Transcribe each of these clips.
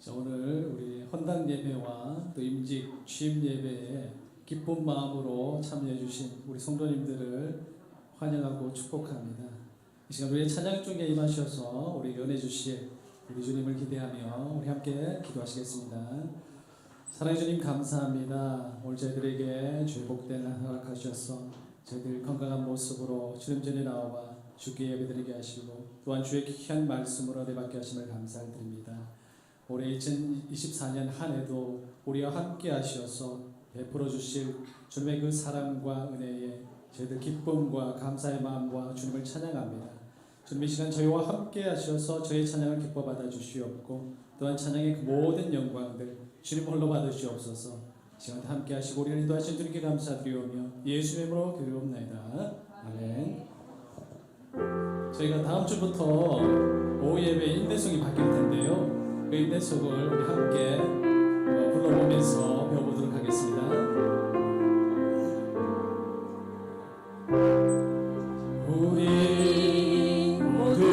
자, 오늘 우리 헌당 예배와 또 임직 취임 예배에 기쁜 마음으로 참여해 주신 우리 성도님들을 환영하고 축복합니다. 이 시간 우리의 찬양 중에 임하셔서 우리 연해 주실 우리 주님을 기대하며 우리 함께 기도하시겠습니다. 사랑해 주님 감사합니다. 오늘 저희들에게 주의 복된 날 허락하셔서 저희들 건강한 모습으로 주님 전에 나와 주께 예배드리게 하시고 또한 주의 귀한 말씀으로 은혜받게 하심을 감사드립니다. 올해 2024년 한 해도 우리와 함께 하셔서 베풀어 주실 주님의 그 사랑과 은혜에 저희들 기쁨과 감사의 마음과 주님을 찬양합니다. 주님 이 시간 저희와 함께 하셔서 저희 찬양을 기뻐 받아 주시옵고 또한 찬양의 그 모든 영광들 주님 홀로 받으시옵소서. 이 시간 함께 하시고 우리를 인도하신 주님께 감사드리오며 예수의 이름으로 기도옵나이다. 아멘. 저희가 다음 주부터 오후 예배 인내송이 바뀔 텐데요. 그 인내송을 우리 함께 불러보면서 배워보도록 하겠습니다. 우리 모두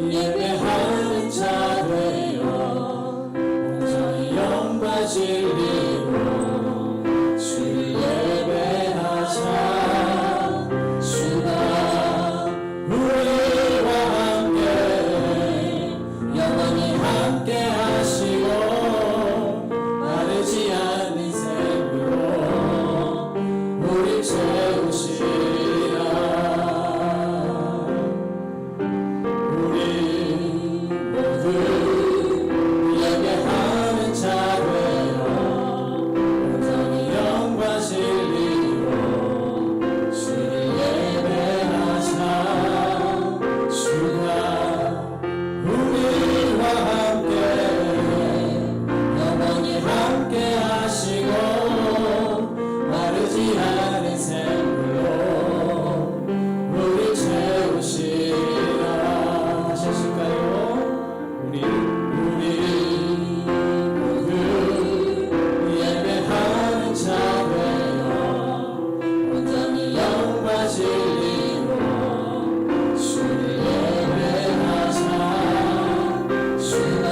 예배하는 자 되어 온전히 영과 진리로 주를 예배하자. 주가 우리와 함께 영원히 함께 하시고 마르지 않는 샘으로 우리 채우시리라. 우리 모두 예배하는 자 되어 온전히 영과 진리로 주를 예배하자. 주가 우리와 함께 영원히 함께 하시고 마르지 않은 샘으로 우리 채우시리라. 다시 하실까요? 우리 모두 예배하는 자 되어 온전히 영과 진리로 주를 예배하자. 주가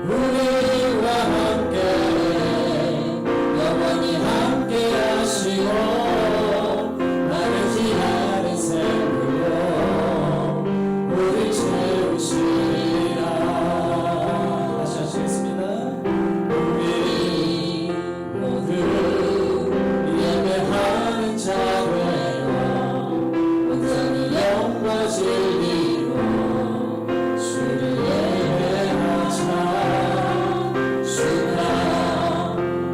우리와 함께 영원히 함께 하시고 마르지 않은 샘으로 우리 채우시리라. 다시 하시겠습니다. 우리 모두 예배하는 자 되어 온전히 영과 진리로 주를 예배하자. 주가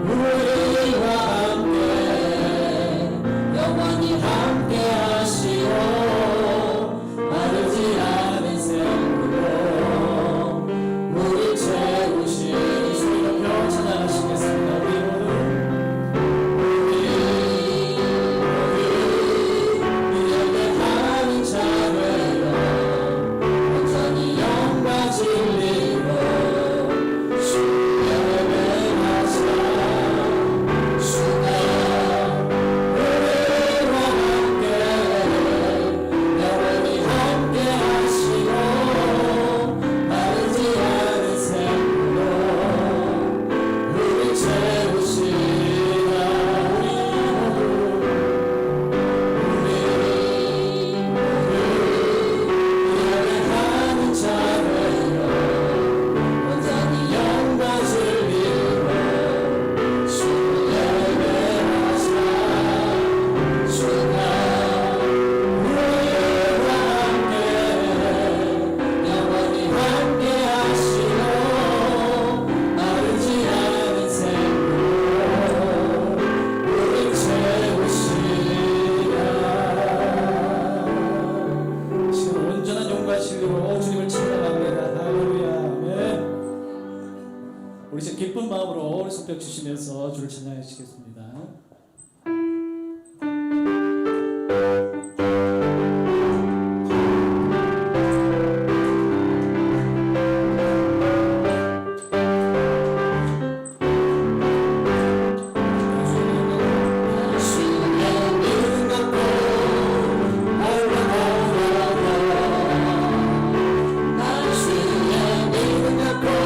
우리와 함께 영원히 함께 하시고 마르지 않은 샘으로 우리 채우시리. 소리 높여 찬양하시겠습니다. 우리 모두 예배하는 자 되어 온전히 영과 진리로 주를 예배하자. 주가 우리와 함께 영원히 함께 하시고 마르지 않은 샘으로 우리 채우시리라. 우리 모두 예배하는 자 되어 온전히 영과 진리로 주를 예배하자. 주가 우리와 함께 영원히 함께 하시고 마르지 않은 샘으로 우리 채우시리라. 지금 온전한 영과 진리로 주님을 찬양합니다. 할렐루야. 아멘. 우리 지금 기쁜 마음으로 우리 손뼉 주시면서 주를 찬양하시겠습니다. 나 주의 믿음 갖고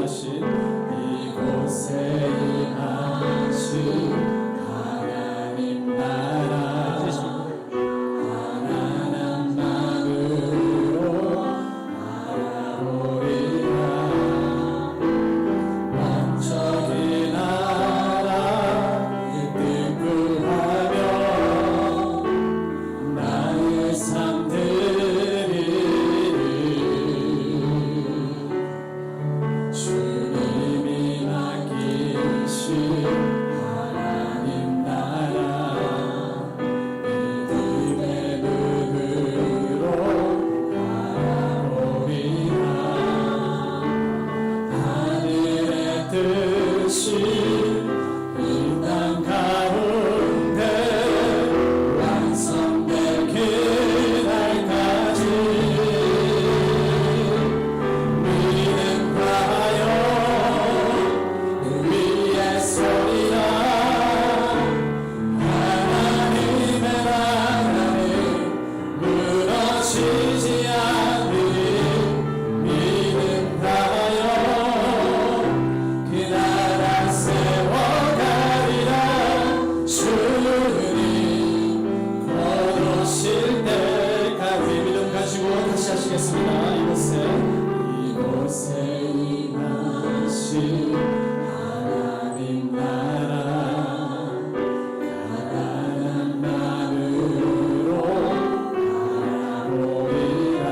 임하신 이곳에 임하신 하나님 나라 가난한 마음으로 바라보리라. 왕적인 나라 그 뜻 구하며 나의 삶 드리리. 주님이 맡기신 하나님 나라 믿음의 눈으로 바라보리라. 하늘의 뜻이 이 땅 가운데 완성될 그날까지 믿음하여 우리의 소리라. 하나님의 나라는 무너지지 않으리. 믿음하여 그 나라 세워가리라. 주님 곧 오실 때까지 믿음 가지고 다시 하시겠습니다. 이곳에 임하신 하나님 나라 가난한 마음으로 바라보리라.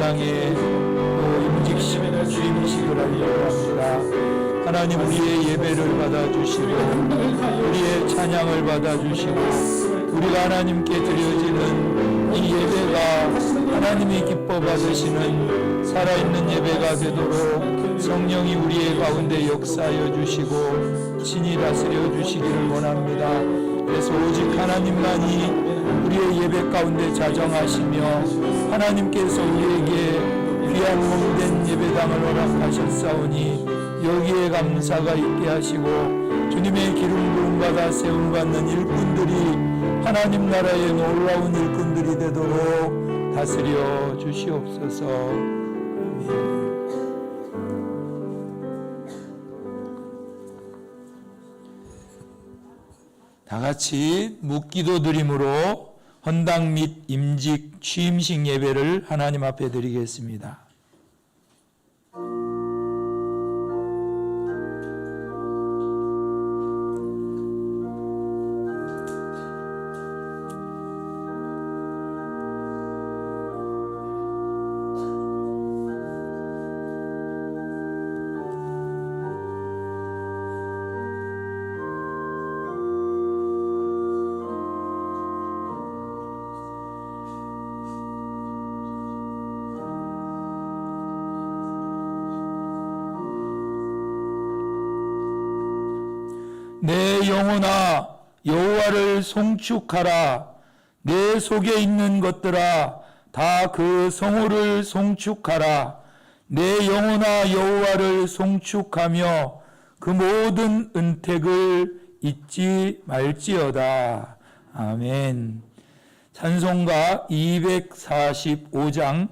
찬양의 임직식 주임식을 하려고 합니다. 하나님 우리의 예배를 받아주시고 우리의 찬양을 받아주시고 우리가 하나님께 드려지는 이 예배가 하나님이 기뻐 받으시는 살아있는 예배가 되도록 성령이 우리의 가운데 역사하여 주시고 친히 다스려 주시기를 원합니다. 그래서 오직 하나님만이 우리의 예배 가운데 자정하시며 하나님께서 우리에게 귀한 몸된 예배당을 허락하셨사오니 여기에 감사가 있게 하시고 주님의 기름 부음 받아 세움 받는 일꾼들이 하나님 나라의 놀라운 일꾼들이 되도록 다스려 주시옵소서. 아멘. 다 같이 묵기도 드림으로 헌당 및 임직 취임식 예배를 하나님 앞에 드리겠습니다. 내 영혼아 여호와를 송축하라. 내 속에 있는 것들아 다 그 성호를 송축하라. 내 영혼아 여호와를 송축하며 그 모든 은택을 잊지 말지어다. 아멘. 찬송가 245장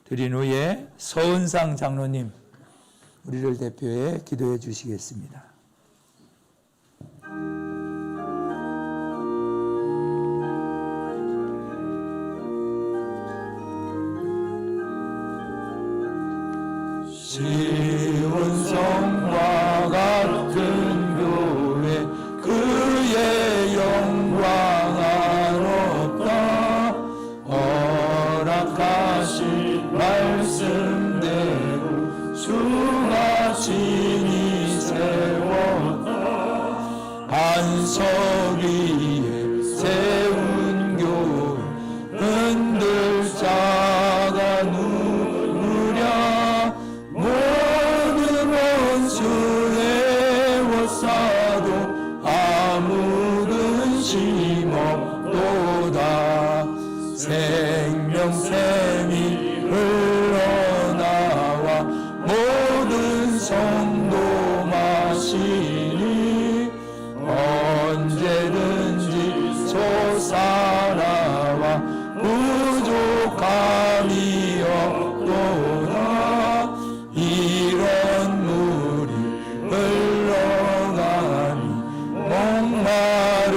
드린 후에 서은상 장로님 우리를 대표해 기도해 주시겠습니다. 시온성과 같은 교회 그의 영광 아롭다. 허락하신 말씀대로 주가 친히 세웠다. 반석 위에 세운 교회 흔들 자가 누구랴. 모든 원수의 워싸도 아무 근심 없도다. 생명샘이 흘러나와 모든 성도 마시니 언제든지 솟아나와 부족함이 없도다. 이런 물이 흘러가니 목마를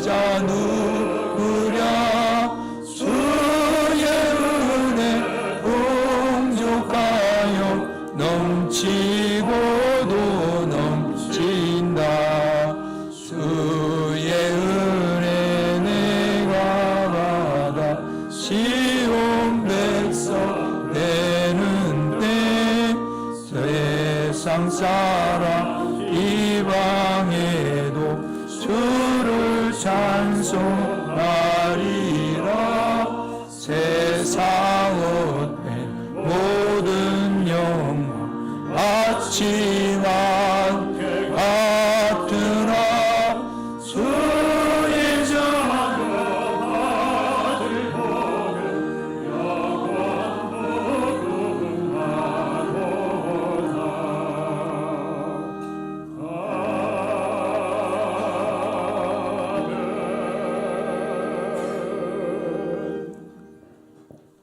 자 누구랴. 주의 은혜 풍족하여 넘치고도 넘친다. 주의 은혜 내가 받아 시온 백성 되는 때 세상 사람 이방에도 주를 찬송하리라. 세상 헛된 모든 영광 아침 안개 같으나 주의 자녀 받을 복을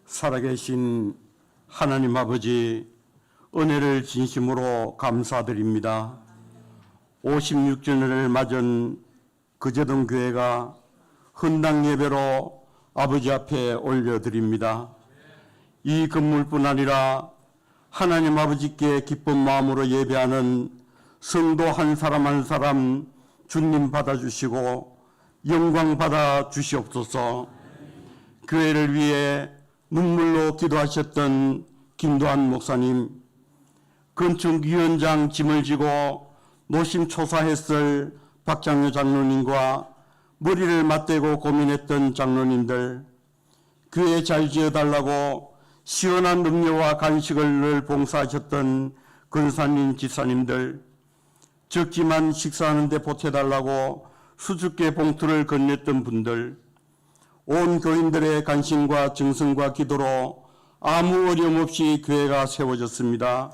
살아계신 하나님 아버지, 은혜를 진심으로 감사드립니다. 56주년을 맞은 그제동 교회가 헌당 예배로 아버지 앞에 올려드립니다. 이 건물뿐 아니라 하나님 아버지께 기쁜 마음으로 예배하는 성도 한 사람 한 사람 주님 받아주시고 영광 받아주시옵소서. 교회를 위해 눈물로 기도하셨던 김도한 목사님, 건축위원장 짐을 지고 노심초사했을 박장효 장로님과 머리를 맞대고 고민했던 장로님들, 교회 잘 지어달라고 시원한 음료와 간식을 늘 봉사하셨던 근사님 집사님들, 적지만 식사하는 데 보태달라고 수줍게 봉투를 건넸던 분들, 온 교인들의 관심과 정성과 기도로 아무 어려움 없이 교회가 세워졌습니다.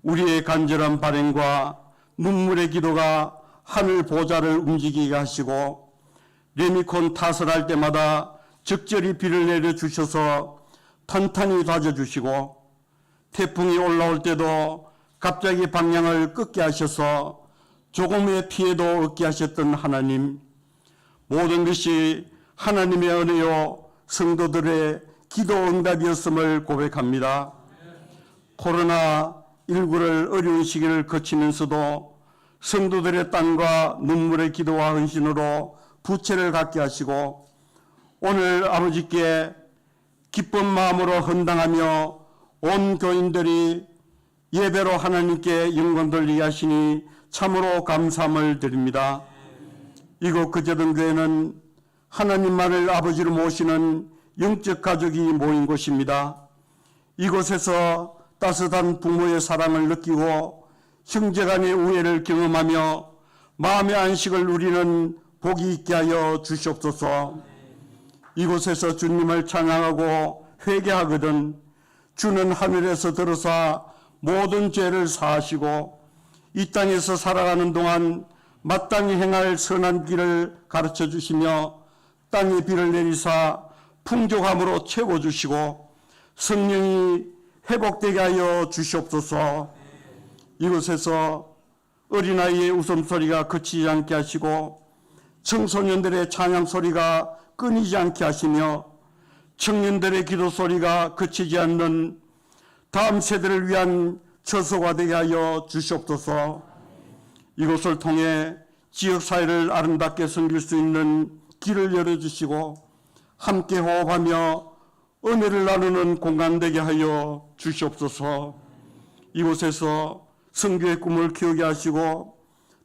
우리의 간절한 발행과 눈물의 기도가 하늘 보좌를 움직이게 하시고 레미콘 탓을 할 때마다 적절히 비를 내려주셔서 탄탄히 다져주시고 태풍이 올라올 때도 갑자기 방향을 꺾게 하셔서 조금의 피해도 얻게 하셨던 하나님, 모든 것이 하나님의 은혜요 성도들의 기도 응답이었음을 고백합니다. 코로나19를 어려운 시기를 거치면서도 성도들의 땀과 눈물의 기도와 헌신으로 부채를 갖게 하시고 오늘 아버지께 기쁜 마음으로 헌당하며 온 교인들이 예배로 하나님께 영광 돌리게 하시니 참으로 감사함을 드립니다. 이곳 거제동 교회는 하나님만을 아버지로 모시는 영적 가족이 모인 곳입니다. 이곳에서 따뜻한 부모의 사랑을 느끼고 형제간의 우애를 경험하며 마음의 안식을 누리는 복이 있게 하여 주시옵소서. 이곳에서 주님을 찬양하고 회개하거든 주는 하늘에서 들어사 모든 죄를 사하시고 이 땅에서 살아가는 동안 마땅히 행할 선한 길을 가르쳐 주시며 땅에 비를 내리사 풍족함으로 채워주시고 성령이 회복되게 하여 주시옵소서. 이곳에서 어린아이의 웃음소리가 그치지 않게 하시고 청소년들의 찬양소리가 끊이지 않게 하시며 청년들의 기도소리가 그치지 않는 다음 세대를 위한 처소가 되게 하여 주시옵소서. 이곳을 통해 지역사회를 아름답게 섬길 수 있는 길을 열어주시고 함께 호흡하며 은혜를 나누는 공간 되게 하여 주시옵소서. 이곳에서 선교의 꿈을 키우게 하시고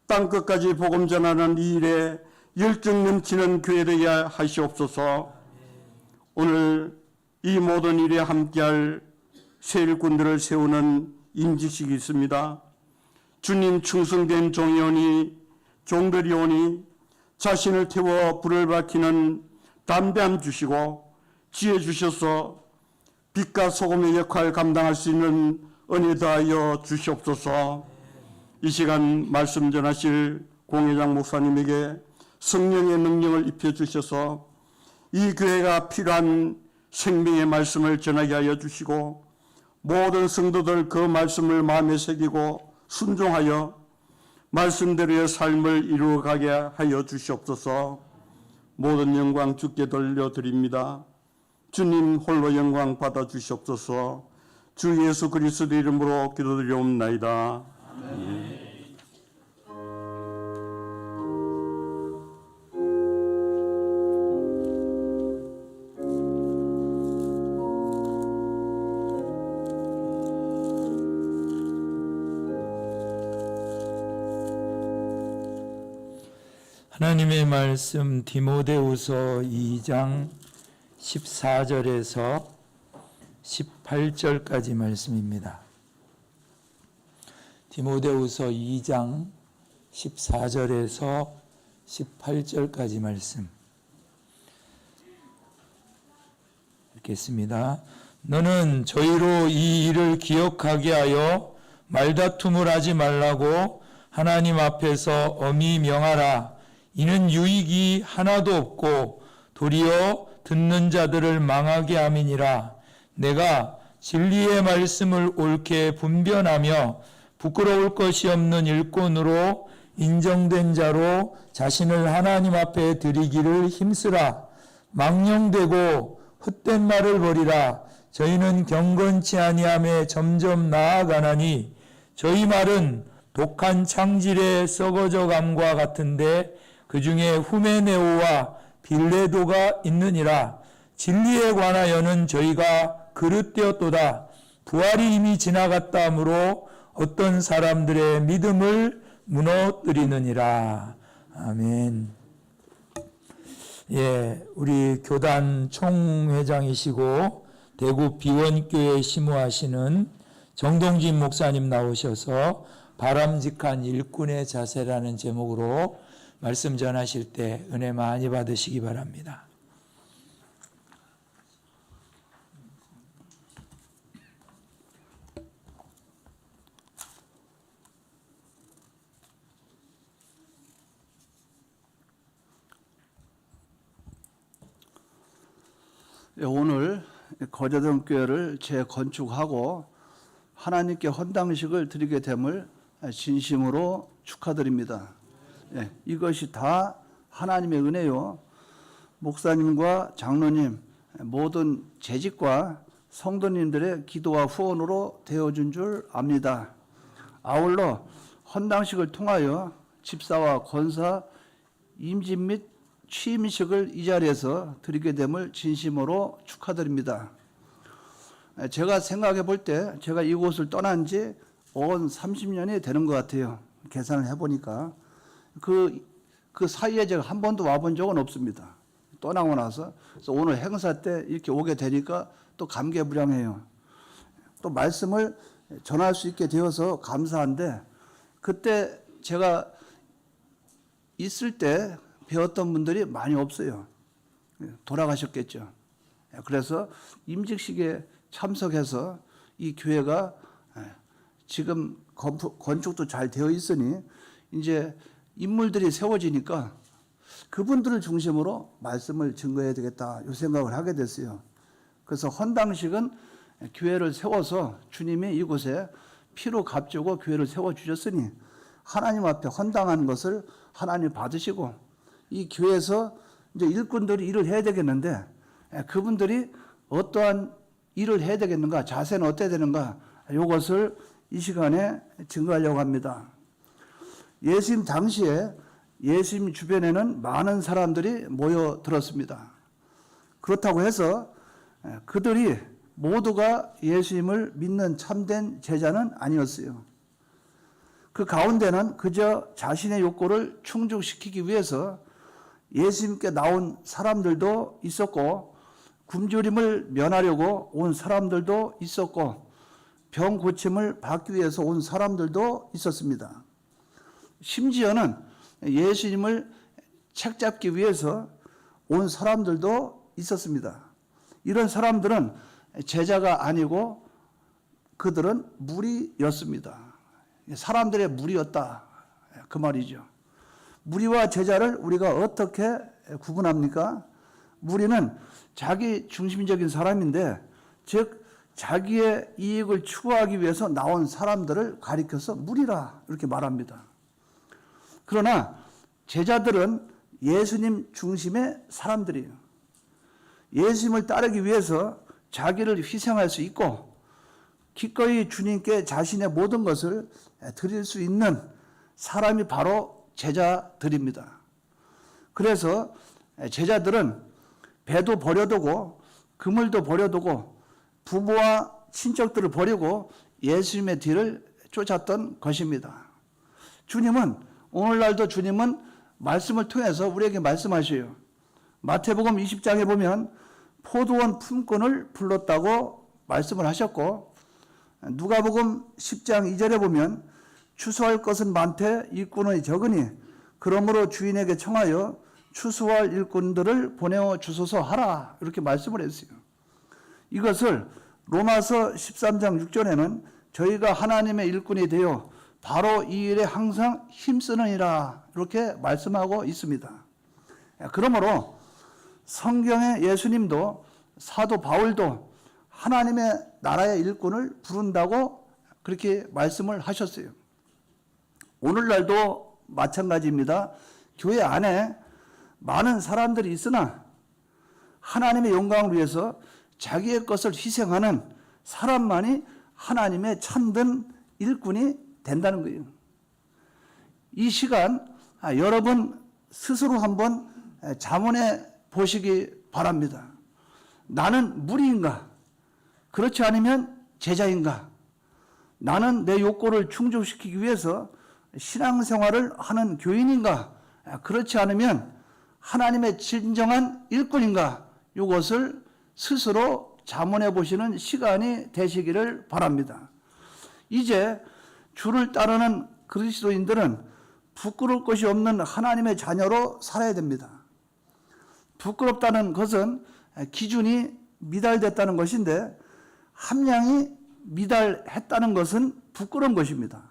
땅끝까지 복음 전하는 이 일에 열정 넘치는 교회 되게 하시옵소서. 오늘 이 모든 일에 함께할 새 일꾼들을 세우는 임직식이 있습니다. 주님 충성된 종이 오니 종들이 오니 자신을 태워 불을 밝히는 담대함 주시고 지혜 주셔서 빛과 소금의 역할 감당할 수 있는 은혜 더하여 주시옵소서. 이 시간 말씀 전하실 공회장 목사님에게 성령의 능력을 입혀주셔서 이 교회가 필요한 생명의 말씀을 전하게 하여 주시고 모든 성도들 그 말씀을 마음에 새기고 순종하여 말씀대로의 삶을 이루어가게 하여 주시옵소서. 모든 영광 주께 돌려드립니다. 주님 홀로 영광 받아 주시옵소서. 주 예수 그리스도 이름으로 기도드리옵나이다. 아멘. 하나님의 말씀 디모데후서 2장 14절에서 18절까지 말씀입니다. 디모데후서 2장 14절에서 18절까지 말씀 읽겠습니다. 너는 저희로 이 일을 기억하게 하여 말다툼을 하지 말라고 하나님 앞에서 엄히 명하라. 이는 유익이 하나도 없고 도리어 듣는 자들을 망하게 함이니라. 내가 진리의 말씀을 옳게 분변하며 부끄러울 것이 없는 일꾼으로 인정된 자로 자신을 하나님 앞에 드리기를 힘쓰라. 망령되고 헛된 말을 버리라. 저희는 경건치 아니함에 점점 나아가나니 저희 말은 독한 창질의 썩어져 감과 같은데 그 중에 후메네오와 빌레도가 있느니라. 진리에 관하여는 저희가 그릇되었도다. 부활이 이미 지나갔다 하므로 어떤 사람들의 믿음을 무너뜨리느니라. 아멘. 예, 우리 교단 총회장이시고 대구 비원교회 시무하시는 정동진 목사님 나오셔서 바람직한 일꾼의 자세라는 제목으로 말씀 전하실 때 은혜 많이 받으시기 바랍니다. 오늘 거제동 교회를 재건축하고 하나님께 헌당식을 드리게 됨을 진심으로 축하드립니다. 이것이 다 하나님의 은혜요. 목사님과 장로님, 모든 재직과 성도님들의 기도와 후원으로 되어준 줄 압니다. 아울러 헌당식을 통하여 집사와 권사, 임직 및 취임식을 이 자리에서 드리게 됨을 진심으로 축하드립니다. 제가 생각해 볼 때 제가 이곳을 떠난 지 온 30년이 되는 것 같아요. 계산을 해보니까. 그 사이에 제가 한 번도 와본 적은 없습니다. 떠나고 나서. 그래서 오늘 행사 때 이렇게 오게 되니까 또 감개무량해요. 또 말씀을 전할 수 있게 되어서 감사한데, 그때 제가 있을 때 배웠던 분들이 많이 없어요. 돌아가셨겠죠. 그래서 임직식에 참석해서 이 교회가 지금 건축도 잘 되어 있으니 이제 인물들이 세워지니까 그분들을 중심으로 말씀을 증거해야 되겠다, 이 생각을 하게 됐어요. 그래서 헌당식은 교회를 세워서 주님이 이곳에 피로 값주고 교회를 세워주셨으니 하나님 앞에 헌당하는 것을 하나님 받으시고, 이 교회에서 이제 일꾼들이 일을 해야 되겠는데 그분들이 어떠한 일을 해야 되겠는가, 자세는 어때야 되는가, 이것을 이 시간에 증거하려고 합니다. 예수님 당시에 예수님 주변에는 많은 사람들이 모여들었습니다. 그렇다고 해서 그들이 모두가 예수님을 믿는 참된 제자는 아니었어요. 그 가운데는 그저 자신의 욕구를 충족시키기 위해서 예수님께 나온 사람들도 있었고, 굶주림을 면하려고 온 사람들도 있었고, 병 고침을 받기 위해서 온 사람들도 있었습니다. 심지어는 예수님을 책잡기 위해서 온 사람들도 있었습니다. 이런 사람들은 제자가 아니고 그들은 무리였습니다. 사람들의 무리였다, 그 말이죠. 무리와 제자를 우리가 어떻게 구분합니까? 무리는 자기 중심적인 사람인데, 즉 자기의 이익을 추구하기 위해서 나온 사람들을 가리켜서 무리라 이렇게 말합니다. 그러나 제자들은 예수님 중심의 사람들이에요. 예수님을 따르기 위해서 자기를 희생할 수 있고 기꺼이 주님께 자신의 모든 것을 드릴 수 있는 사람이 바로 제자들입니다. 그래서 제자들은 배도 버려두고 그물도 버려두고 부모와 친척들을 버리고 예수님의 뒤를 쫓았던 것입니다. 주님은, 오늘날도 주님은 말씀을 통해서 우리에게 말씀하셔요. 마태복음 20장에 보면 포도원 품꾼을 불렀다고 말씀을 하셨고, 누가복음 10장 2절에 보면 추수할 것은 많되 일꾼이 적으니 그러므로 주인에게 청하여 추수할 일꾼들을 보내어 주소서 하라, 이렇게 말씀을 했어요. 이것을 로마서 13장 6절에는 저희가 하나님의 일꾼이 되어 바로 이 일에 항상 힘쓰느니라, 이렇게 말씀하고 있습니다. 그러므로 성경의 예수님도 사도 바울도 하나님의 나라의 일꾼을 부른다고 그렇게 말씀을 하셨어요. 오늘날도 마찬가지입니다. 교회 안에 많은 사람들이 있으나 하나님의 영광을 위해서 자기의 것을 희생하는 사람만이 하나님의 참된 일꾼이 된다는 거예요. 이 시간 여러분 스스로 한번 자문해 보시기 바랍니다. 나는 무리인가? 그렇지 않으면 제자인가? 나는 내 욕구를 충족시키기 위해서 신앙생활을 하는 교인인가? 그렇지 않으면 하나님의 진정한 일꾼인가? 이것을 스스로 자문해 보시는 시간이 되시기를 바랍니다. 이제 주를 따르는 그리스도인들은 부끄러울 것이 없는 하나님의 자녀로 살아야 됩니다. 부끄럽다는 것은 기준이 미달됐다는 것인데 함량이 미달했다는 것은 부끄러운 것입니다.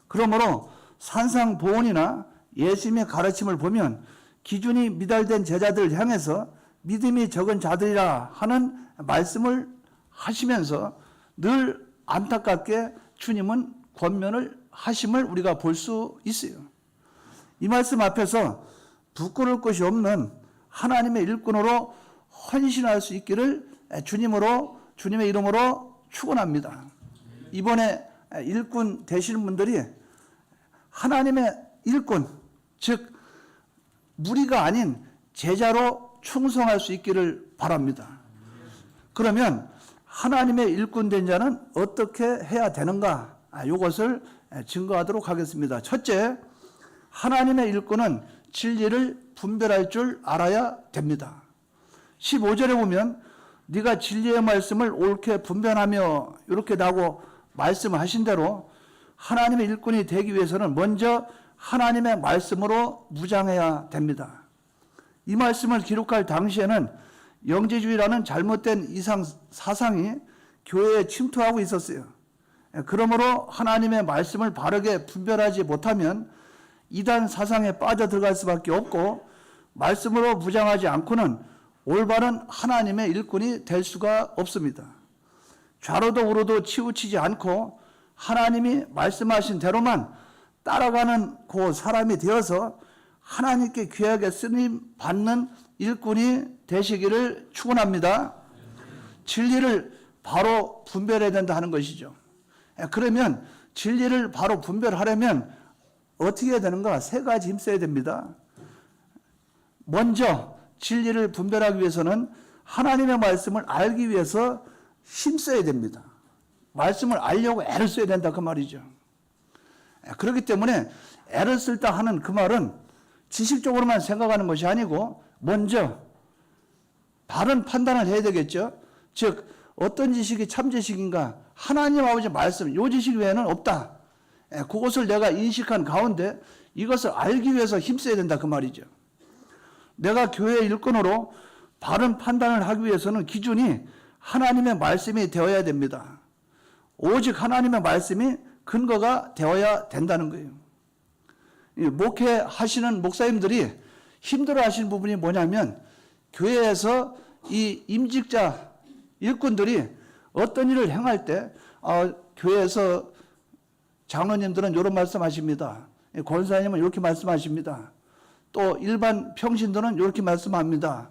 그러므로 산상보훈이나 예수님의 가르침을 보면 기준이 미달된 제자들을 향해서 믿음이 적은 자들이라 하는 말씀을 하시면서 늘 안타깝게 주님은 권면을 하심을 우리가 볼 수 있어요. 이 말씀 앞에서 부끄러울 것이 없는 하나님의 일꾼으로 헌신할 수 있기를 주님의 이름으로 축원합니다. 이번에 일꾼 되시는 분들이 하나님의 일꾼, 즉 무리가 아닌 제자로 충성할 수 있기를 바랍니다. 그러면 하나님의 일꾼 된 자는 어떻게 해야 되는가? 이것을 증거하도록 하겠습니다. 첫째, 하나님의 일꾼은 진리를 분별할 줄 알아야 됩니다. 15절에 보면 네가 진리의 말씀을 옳게 분별하며 이렇게 나고 말씀을 하신 대로 하나님의 일꾼이 되기 위해서는 먼저 하나님의 말씀으로 무장해야 됩니다. 이 말씀을 기록할 당시에는 영지주의라는 잘못된 이상 사상이 교회에 침투하고 있었어요. 그러므로 하나님의 말씀을 바르게 분별하지 못하면 이단 사상에 빠져들어갈 수밖에 없고 말씀으로 무장하지 않고는 올바른 하나님의 일꾼이 될 수가 없습니다. 좌로도 우로도 치우치지 않고 하나님이 말씀하신 대로만 따라가는 그 사람이 되어서 하나님께 귀하게 쓰임 받는 일꾼이 되시기를 축원합니다. 진리를 바로 분별해야 된다 하는 것이죠. 그러면 진리를 바로 분별하려면 어떻게 해야 되는가? 세 가지 힘써야 됩니다. 먼저 진리를 분별하기 위해서는 하나님의 말씀을 알기 위해서 힘써야 됩니다. 말씀을 알려고 애를 써야 된다 그 말이죠. 그렇기 때문에 애를 쓸다 하는 그 말은 지식적으로만 생각하는 것이 아니고 먼저 바른 판단을 해야 되겠죠. 즉 어떤 지식이 참 지식인가? 하나님 아버지 말씀, 이 지식 외에는 없다. 그것을 내가 인식한 가운데 이것을 알기 위해서 힘써야 된다 그 말이죠. 내가 교회의 일꾼으로 바른 판단을 하기 위해서는 기준이 하나님의 말씀이 되어야 됩니다. 오직 하나님의 말씀이 근거가 되어야 된다는 거예요. 목회하시는 목사님들이 힘들어하시는 부분이 뭐냐면 교회에서 이 임직자 일꾼들이 어떤 일을 행할 때 교회에서 장로님들은 이런 말씀하십니다. 권사님은 이렇게 말씀하십니다. 또 일반 평신도는 이렇게 말씀합니다.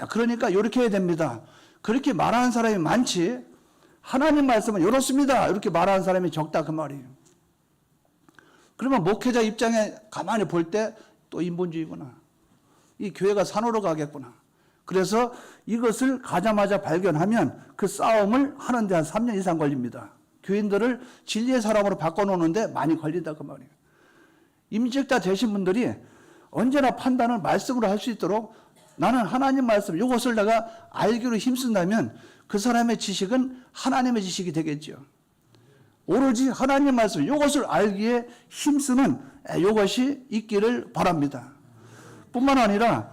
그러니까 이렇게 해야 됩니다. 그렇게 말하는 사람이 많지 하나님 말씀은 이렇습니다. 이렇게 말하는 사람이 적다 그 말이에요. 그러면 목회자 입장에 가만히 볼 때 또 인본주의구나. 이 교회가 산으로 가겠구나. 그래서 이것을 가자마자 발견하면 그 싸움을 하는데 한 3년 이상 걸립니다. 교인들을 진리의 사람으로 바꿔놓는데 많이 걸린다 그 말이에요. 임직자 되신 분들이 언제나 판단을 말씀으로 할 수 있도록 나는 하나님 말씀 이것을 내가 알기로 힘쓴다면 그 사람의 지식은 하나님의 지식이 되겠죠. 오로지 하나님 말씀 이것을 알기에 힘쓰는 이것이 있기를 바랍니다. 뿐만 아니라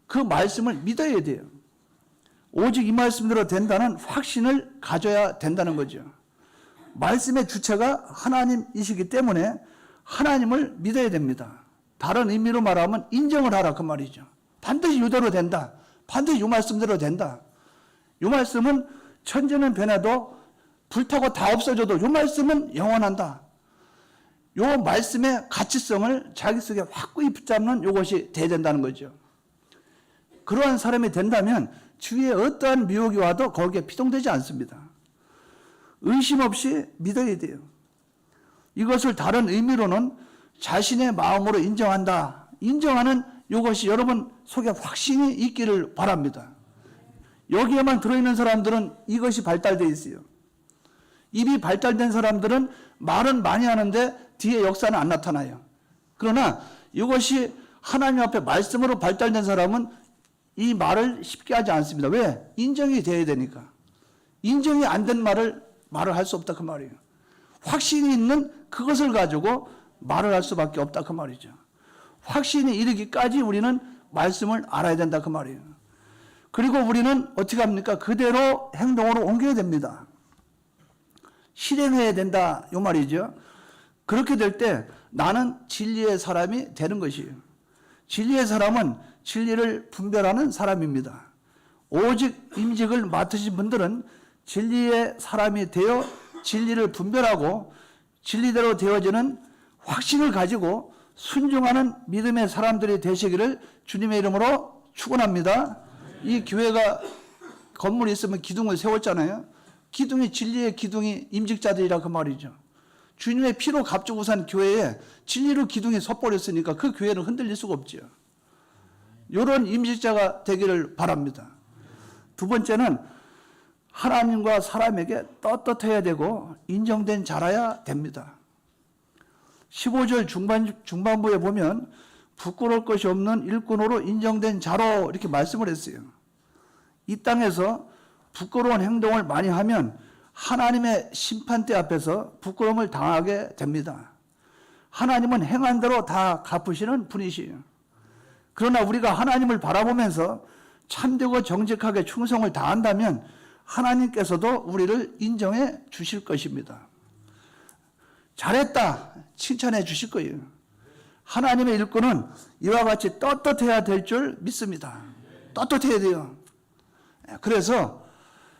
그 말씀을 믿어야 돼요. 오직 이 말씀대로 된다는 확신을 가져야 된다는 거죠. 말씀의 주체가 하나님이시기 때문에 하나님을 믿어야 됩니다. 다른 의미로 말하면 인정을 하라 그 말이죠. 반드시 이대로 된다. 반드시 이 말씀대로 된다. 이 말씀은 천재는 변해도 불타고 다 없어져도 이 말씀은 영원한다. 이 말씀의 가치성을 자기 속에 확고히 붙잡는 이것이 돼야 된다는 거죠. 그러한 사람이 된다면 주위에 어떠한 미혹이 와도 거기에 피동되지 않습니다. 의심 없이 믿어야 돼요. 이것을 다른 의미로는 자신의 마음으로 인정한다. 인정하는 이것이 여러분 속에 확신이 있기를 바랍니다. 여기에만 들어있는 사람들은 이것이 발달되어 있어요. 입이 발달된 사람들은 말은 많이 하는데 뒤에 역사는 안 나타나요. 그러나 이것이 하나님 앞에 말씀으로 발달된 사람은 이 말을 쉽게 하지 않습니다. 왜? 인정이 돼야 되니까. 인정이 안 된 말을 할 수 없다 그 말이에요. 확신이 있는 그것을 가지고 말을 할 수밖에 없다 그 말이죠. 확신이 이르기까지 우리는 말씀을 알아야 된다 그 말이에요. 그리고 우리는 어떻게 합니까? 그대로 행동으로 옮겨야 됩니다. 실행해야 된다 이 말이죠. 그렇게 될 때 나는 진리의 사람이 되는 것이에요. 진리의 사람은 진리를 분별하는 사람입니다. 오직 임직을 맡으신 분들은 진리의 사람이 되어 진리를 분별하고 진리대로 되어지는 확신을 가지고 순종하는 믿음의 사람들이 되시기를 주님의 이름으로 축원합니다. 이 교회가 건물이 있으면 기둥을 세웠잖아요. 기둥이 진리의 기둥이 임직자들이라 그 말이죠. 주님의 피로 값주고 산 교회에 진리로 기둥이 섰버렸으니까 그 교회는 흔들릴 수가 없죠. 이런 임직자가 되기를 바랍니다. 두 번째는 하나님과 사람에게 떳떳해야 되고 인정된 자라야 됩니다. 15절 중반부에 보면 부끄러울 것이 없는 일꾼으로 인정된 자로 이렇게 말씀을 했어요. 이 땅에서 부끄러운 행동을 많이 하면 하나님의 심판대 앞에서 부끄러움을 당하게 됩니다. 하나님은 행한 대로 다 갚으시는 분이시에요. 그러나 우리가 하나님을 바라보면서 참되고 정직하게 충성을 다한다면 하나님께서도 우리를 인정해 주실 것입니다. 잘했다 칭찬해 주실 거예요. 하나님의 일꾼은 이와 같이 떳떳해야 될 줄 믿습니다. 떳떳해야 돼요. 그래서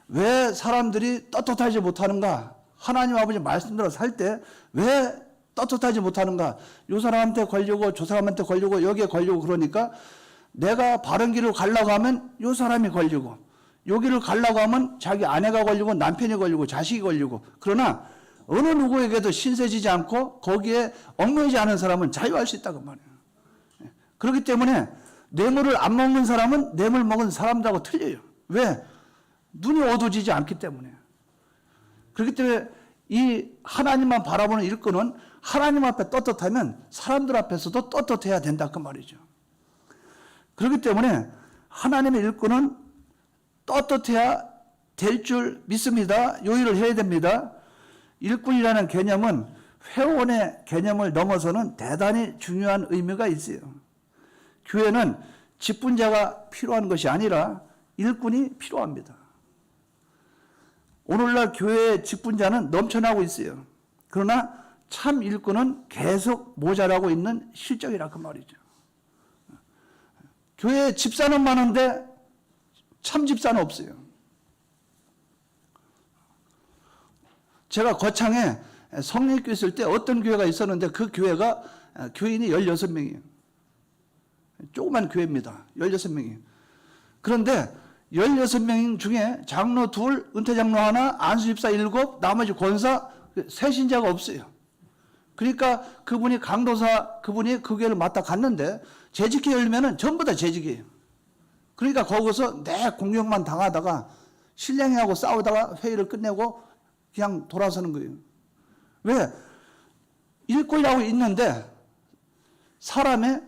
왜 사람들이 떳떳하지 못하는가? 하나님 아버지 말씀대로 살 때 왜 떳떳하지 못하는가? 이 사람한테 걸리고 저 사람한테 걸리고 여기에 걸리고 그러니까 내가 바른 길을 가려고 하면 이 사람이 걸리고 여기를 가려고 하면 자기 아내가 걸리고 남편이 걸리고 자식이 걸리고 그러나 어느 누구에게도 신세지지 않고 거기에 얽매이지 않은 사람은 자유할 수 있다고 말이에요. 그렇기 때문에 뇌물을 안 먹는 사람은 뇌물 먹은 사람들하고 틀려요. 왜? 눈이 어두워지지 않기 때문에. 그렇기 때문에 이 하나님만 바라보는 일꾼은 하나님 앞에 떳떳하면 사람들 앞에서도 떳떳해야 된다 그 말이죠. 그렇기 때문에 하나님의 일꾼은 떳떳해야 될 줄 믿습니다. 요일을 해야 됩니다. 일꾼이라는 개념은 회원의 개념을 넘어서는 대단히 중요한 의미가 있어요. 교회는 직분자가 필요한 것이 아니라 일꾼이 필요합니다. 오늘날 교회의 직분자는 넘쳐나고 있어요. 그러나 참 일꾼은 계속 모자라고 있는 실정이라 그 말이죠. 교회에 집사는 많은데 참 집사는 없어요. 제가 거창에 성령교 있을 때 어떤 교회가 있었는데 그 교회가 교인이 16명이에요. 조그만 교회입니다. 16명이에요. 그런데 16명 중에 장로 2, 은퇴장로 1, 안수집사 7, 나머지 권사, 세신자가 없어요. 그러니까 그분이 강도사, 그분이 그 교회를 맡아 갔는데 재직회 열면은 전부 다 재직이에요. 그러니까 거기서 내 공격만 당하다가 신랑이하고 싸우다가 회의를 끝내고 그냥 돌아서는 거예요. 왜? 일꾼이라고 있는데 사람의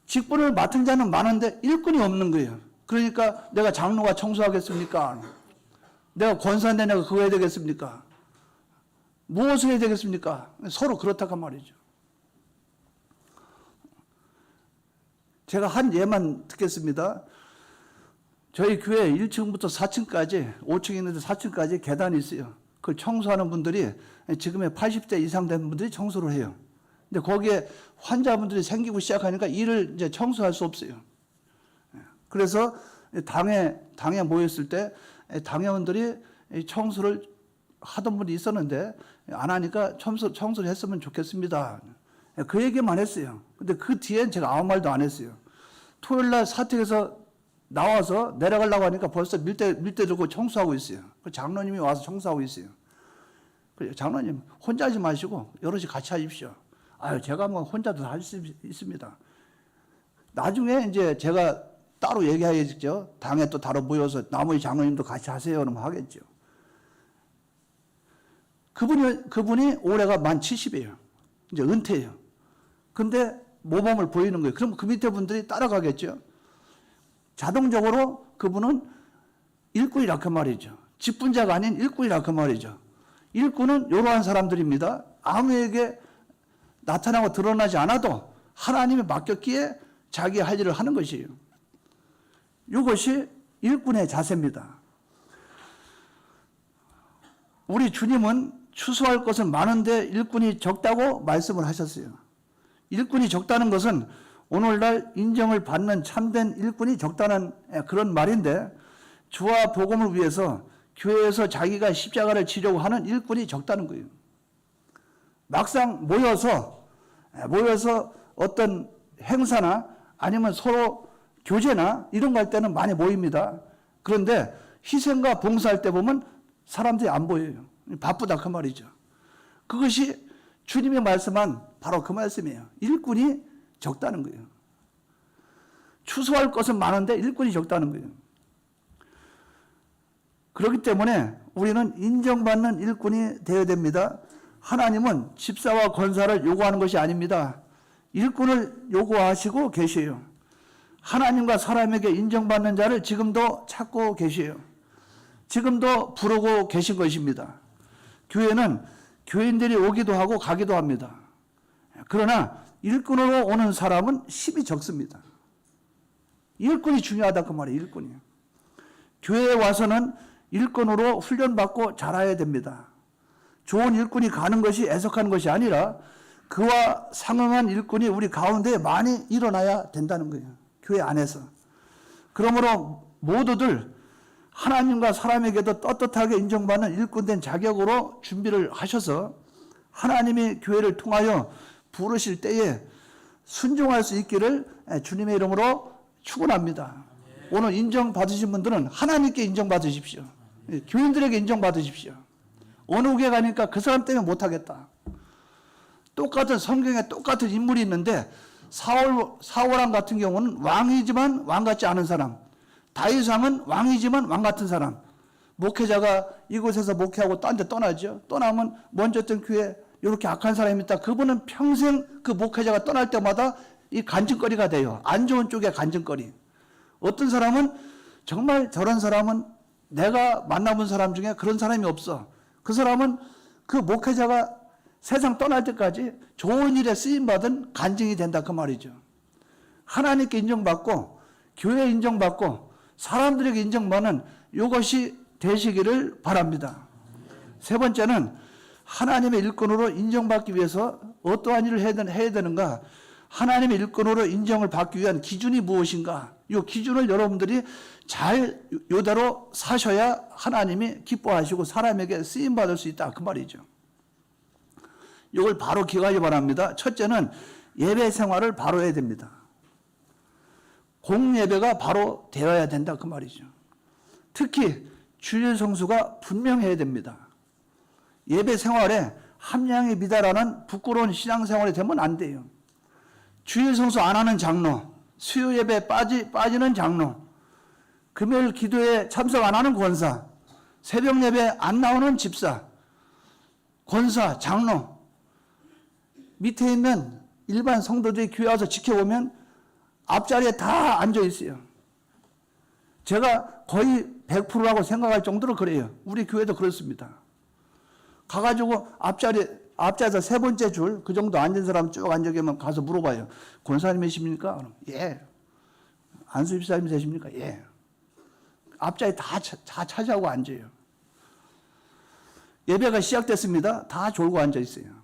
직분을 맡은 자는 많은데 일꾼이 없는 거예요. 그러니까 내가 장로가 청소하겠습니까? 내가 권사인데 내가 그거 해야 되겠습니까? 무엇을 해야 되겠습니까? 서로 그렇다고 말이죠. 제가 한 예만 듣겠습니다. 저희 교회 1층부터 4층까지 5층 있는데 4층까지 계단이 있어요. 그걸 청소하는 분들이 지금의 80대 이상 된 분들이 청소를 해요. 근데 거기에 환자분들이 생기고 시작하니까 일을 이제 청소할 수 없어요. 그래서 당에 모였을 때 당회원들이 청소를 하던 분이 있었는데 안 하니까 청소를 했으면 좋겠습니다. 그 얘기만 했어요. 근데 그 뒤엔 제가 아무 말도 안 했어요. 토요일 날 사택에서 나와서 내려가려고 하니까 벌써 밀대 들고 청소하고 있어요. 그 장로님이 와서 청소하고 있어요. 그래요. 장로님 혼자 하지 마시고 여럿이 같이 하십시오. 아유 제가 뭐 혼자도 할 수 있습니다. 나중에 이제 제가 따로 얘기해야겠죠. 당에 또 따로 모여서 나머지 장로님도 같이 하세요. 그러면 하겠죠. 그분이 올해가 만 70이에요. 이제 은퇴해요. 근데 모범을 보이는 거예요. 그럼 그 밑에 분들이 따라가겠죠. 자동적으로 그분은 일꾼이라 그 말이죠. 직분자가 아닌 일꾼이라 그 말이죠. 일꾼은 이러한 사람들입니다. 아무에게 나타나고 드러나지 않아도 하나님이 맡겼기에 자기 할 일을 하는 것이에요. 이것이 일꾼의 자세입니다. 우리 주님은 추수할 것은 많은데 일꾼이 적다고 말씀을 하셨어요. 일꾼이 적다는 것은 오늘날 인정을 받는 참된 일꾼이 적다는 그런 말인데, 주와 복음을 위해서 교회에서 자기가 십자가를 지려고 하는 일꾼이 적다는 거예요. 막상 모여서 어떤 행사나 아니면 서로 교제나 이런 거 할 때는 많이 모입니다. 그런데 희생과 봉사할 때 보면 사람들이 안 보여요. 바쁘다 그 말이죠. 그것이 주님이 말씀한 바로 그 말씀이에요. 일꾼이 적다는 거예요. 추수할 것은 많은데 일꾼이 적다는 거예요. 그렇기 때문에 우리는 인정받는 일꾼이 되어야 됩니다. 하나님은 집사와 권사를 요구하는 것이 아닙니다. 일꾼을 요구하시고 계세요. 하나님과 사람에게 인정받는 자를 지금도 찾고 계세요. 지금도 부르고 계신 것입니다. 교회는 교인들이 오기도 하고 가기도 합니다. 그러나 일꾼으로 오는 사람은 10이 적습니다. 일꾼이 중요하다 그 말이에요. 일꾼이. 교회에 와서는 일꾼으로 훈련받고 자라야 됩니다. 좋은 일꾼이 가는 것이 애석한 것이 아니라 그와 상응한 일꾼이 우리 가운데 많이 일어나야 된다는 거예요. 교회 안에서. 그러므로 모두들 하나님과 사람에게도 떳떳하게 인정받는 일꾼된 자격으로 준비를 하셔서 하나님이 교회를 통하여 부르실 때에 순종할 수 있기를 주님의 이름으로 축원합니다. 오늘 인정받으신 분들은 하나님께 인정받으십시오. 교인들에게 인정받으십시오. 어느 교회 가니까 그 사람 때문에 못하겠다. 똑같은 성경에 똑같은 인물이 있는데 사울왕 같은 경우는 왕이지만 왕 같지 않은 사람, 다윗왕은 왕이지만 왕 같은 사람. 목회자가 이곳에서 목회하고 딴 데 떠나죠. 떠나면 먼저 어떤 교회 이렇게 악한 사람이 있다. 그분은 평생 그 목회자가 떠날 때마다 이 간증거리가 돼요. 안 좋은 쪽에 간증거리. 어떤 사람은 정말 저런 사람은 내가 만나본 사람 중에 그런 사람이 없어. 그 사람은 그 목회자가 세상 떠날 때까지 좋은 일에 쓰임받은 간증이 된다 그 말이죠. 하나님께 인정받고 교회에 인정받고 사람들에게 인정받는 이것이 되시기를 바랍니다. 세 번째는 하나님의 일꾼으로 인정받기 위해서 어떠한 일을 해야 되는가? 하나님의 일꾼으로 인정을 받기 위한 기준이 무엇인가? 이 기준을 여러분들이 잘 이대로 사셔야 하나님이 기뻐하시고 사람에게 쓰임받을 수 있다 그 말이죠. 이걸 바로 기억하기 바랍니다. 첫째는 예배 생활을 바로 해야 됩니다. 공예배가 바로 되어야 된다 그 말이죠. 특히 주일 성수가 분명해야 됩니다. 예배 생활에 함량이 미달하는 부끄러운 신앙생활이 되면 안 돼요. 주일 성수 안 하는 장로, 수요 예배 빠지는 장로, 금요일 기도에 참석 안 하는 권사, 새벽 예배 안 나오는 집사, 권사, 장로, 밑에 있는 일반 성도들이 교회 와서 지켜보면 앞자리에 다 앉아 있어요. 제가 거의 100%라고 생각할 정도로 그래요. 우리 교회도 그렇습니다. 가가지고 앞자리에서 세 번째 줄, 그 정도 앉은 사람 쭉 앉아 계면 가서 물어봐요. 권사님이십니까? 그럼, 예. 안수 집사님 되십니까? 예. 앞자리 다 차지하고 앉아요. 예배가 시작됐습니다. 다 졸고 앉아 있어요.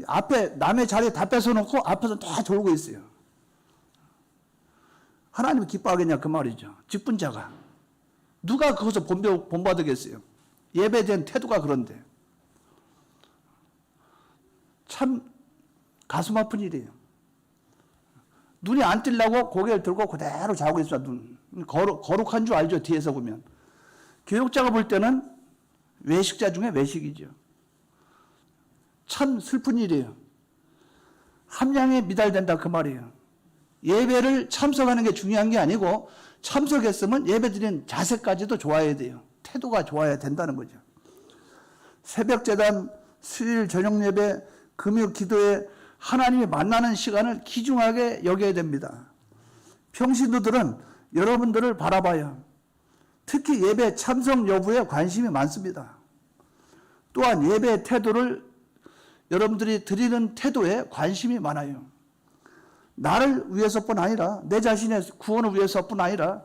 앞에 남의 자리에 다 뺏어놓고 앞에서 다 졸고 있어요. 하나님이 기뻐하겠냐 그 말이죠. 직분자가. 누가 거기서 본받으겠어요. 예배에 대한 태도가 그런데. 참 가슴 아픈 일이에요. 눈이 안 뜰라고 고개를 들고 그대로 자고 있어. 거룩한 줄 알죠. 뒤에서 보면. 교육자가 볼 때는 외식자 중에 외식이죠. 참 슬픈 일이에요. 함량에 미달된다 그 말이에요. 예배를 참석하는 게 중요한 게 아니고 참석했으면 예배드리는 자세까지도 좋아야 돼요. 태도가 좋아야 된다는 거죠. 새벽 제단, 수요일 저녁 예배, 금요 기도에 하나님이 만나는 시간을 귀중하게 여겨야 됩니다. 평신도들은 여러분들을 바라봐요. 특히 예배 참석 여부에 관심이 많습니다. 또한 예배 태도를 여러분들이 드리는 태도에 관심이 많아요. 나를 위해서뿐 아니라 내 자신의 구원을 위해서뿐 아니라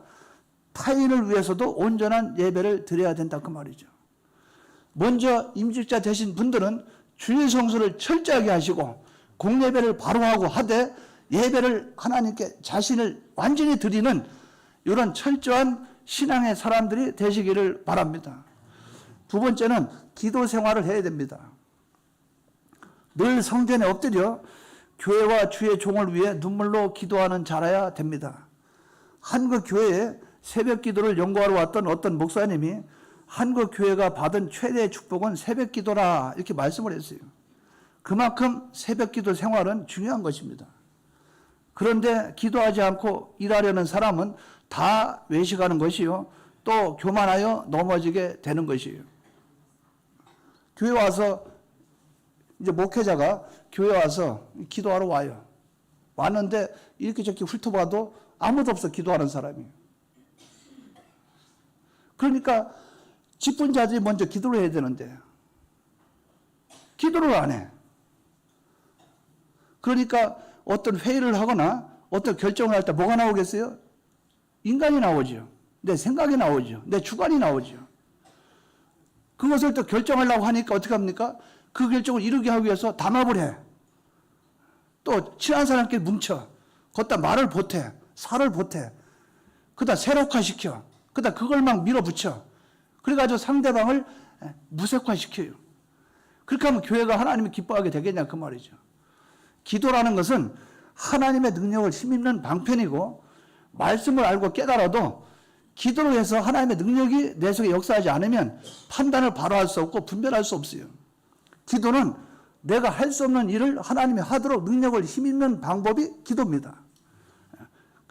타인을 위해서도 온전한 예배를 드려야 된다 그 말이죠. 먼저 임직자 되신 분들은 주일 성수를 철저하게 하시고 공예배를 바로 하고 하되 예배를 하나님께 자신을 완전히 드리는 이런 철저한 신앙의 사람들이 되시기를 바랍니다. 두 번째는 기도 생활을 해야 됩니다. 늘 성전에 엎드려 교회와 주의 종을 위해 눈물로 기도하는 자라야 됩니다. 한국 교회에 새벽 기도를 연구하러 왔던 어떤 목사님이 한국 교회가 받은 최대의 축복은 새벽 기도라 이렇게 말씀을 했어요. 그만큼 새벽 기도 생활은 중요한 것입니다. 그런데 기도하지 않고 일하려는 사람은 다 외식하는 것이요. 또 교만하여 넘어지게 되는 것이에요. 교회 와서 이제 목회자가 교회 와서 기도하러 와요. 왔는데 이렇게 저렇게 훑어봐도 아무도 없어 기도하는 사람이. 그러니까 직분자들이 먼저 기도를 해야 되는데 기도를 안 해. 그러니까 어떤 회의를 하거나 어떤 결정을 할 때 뭐가 나오겠어요? 인간이 나오죠. 내 생각이 나오죠. 내 주관이 나오죠. 그것을 또 결정하려고 하니까 어떻게 합니까? 그 결정을 이루게 하기 위해서 담합을 해. 또 친한 사람끼리 뭉쳐. 거기다 말을 보태. 살을 보태. 그다 세력화시켜. 그다 그걸 막 밀어붙여. 그래가지고 상대방을 무색화시켜요. 그렇게 하면 교회가 하나님이 기뻐하게 되겠냐 그 말이죠. 기도라는 것은 하나님의 능력을 힘입는 방편이고 말씀을 알고 깨달아도 기도로 해서 하나님의 능력이 내 속에 역사하지 않으면 판단을 바로 할 수 없고 분별할 수 없어요. 기도는 내가 할 수 없는 일을 하나님이 하도록 능력을 힘입는 방법이 기도입니다.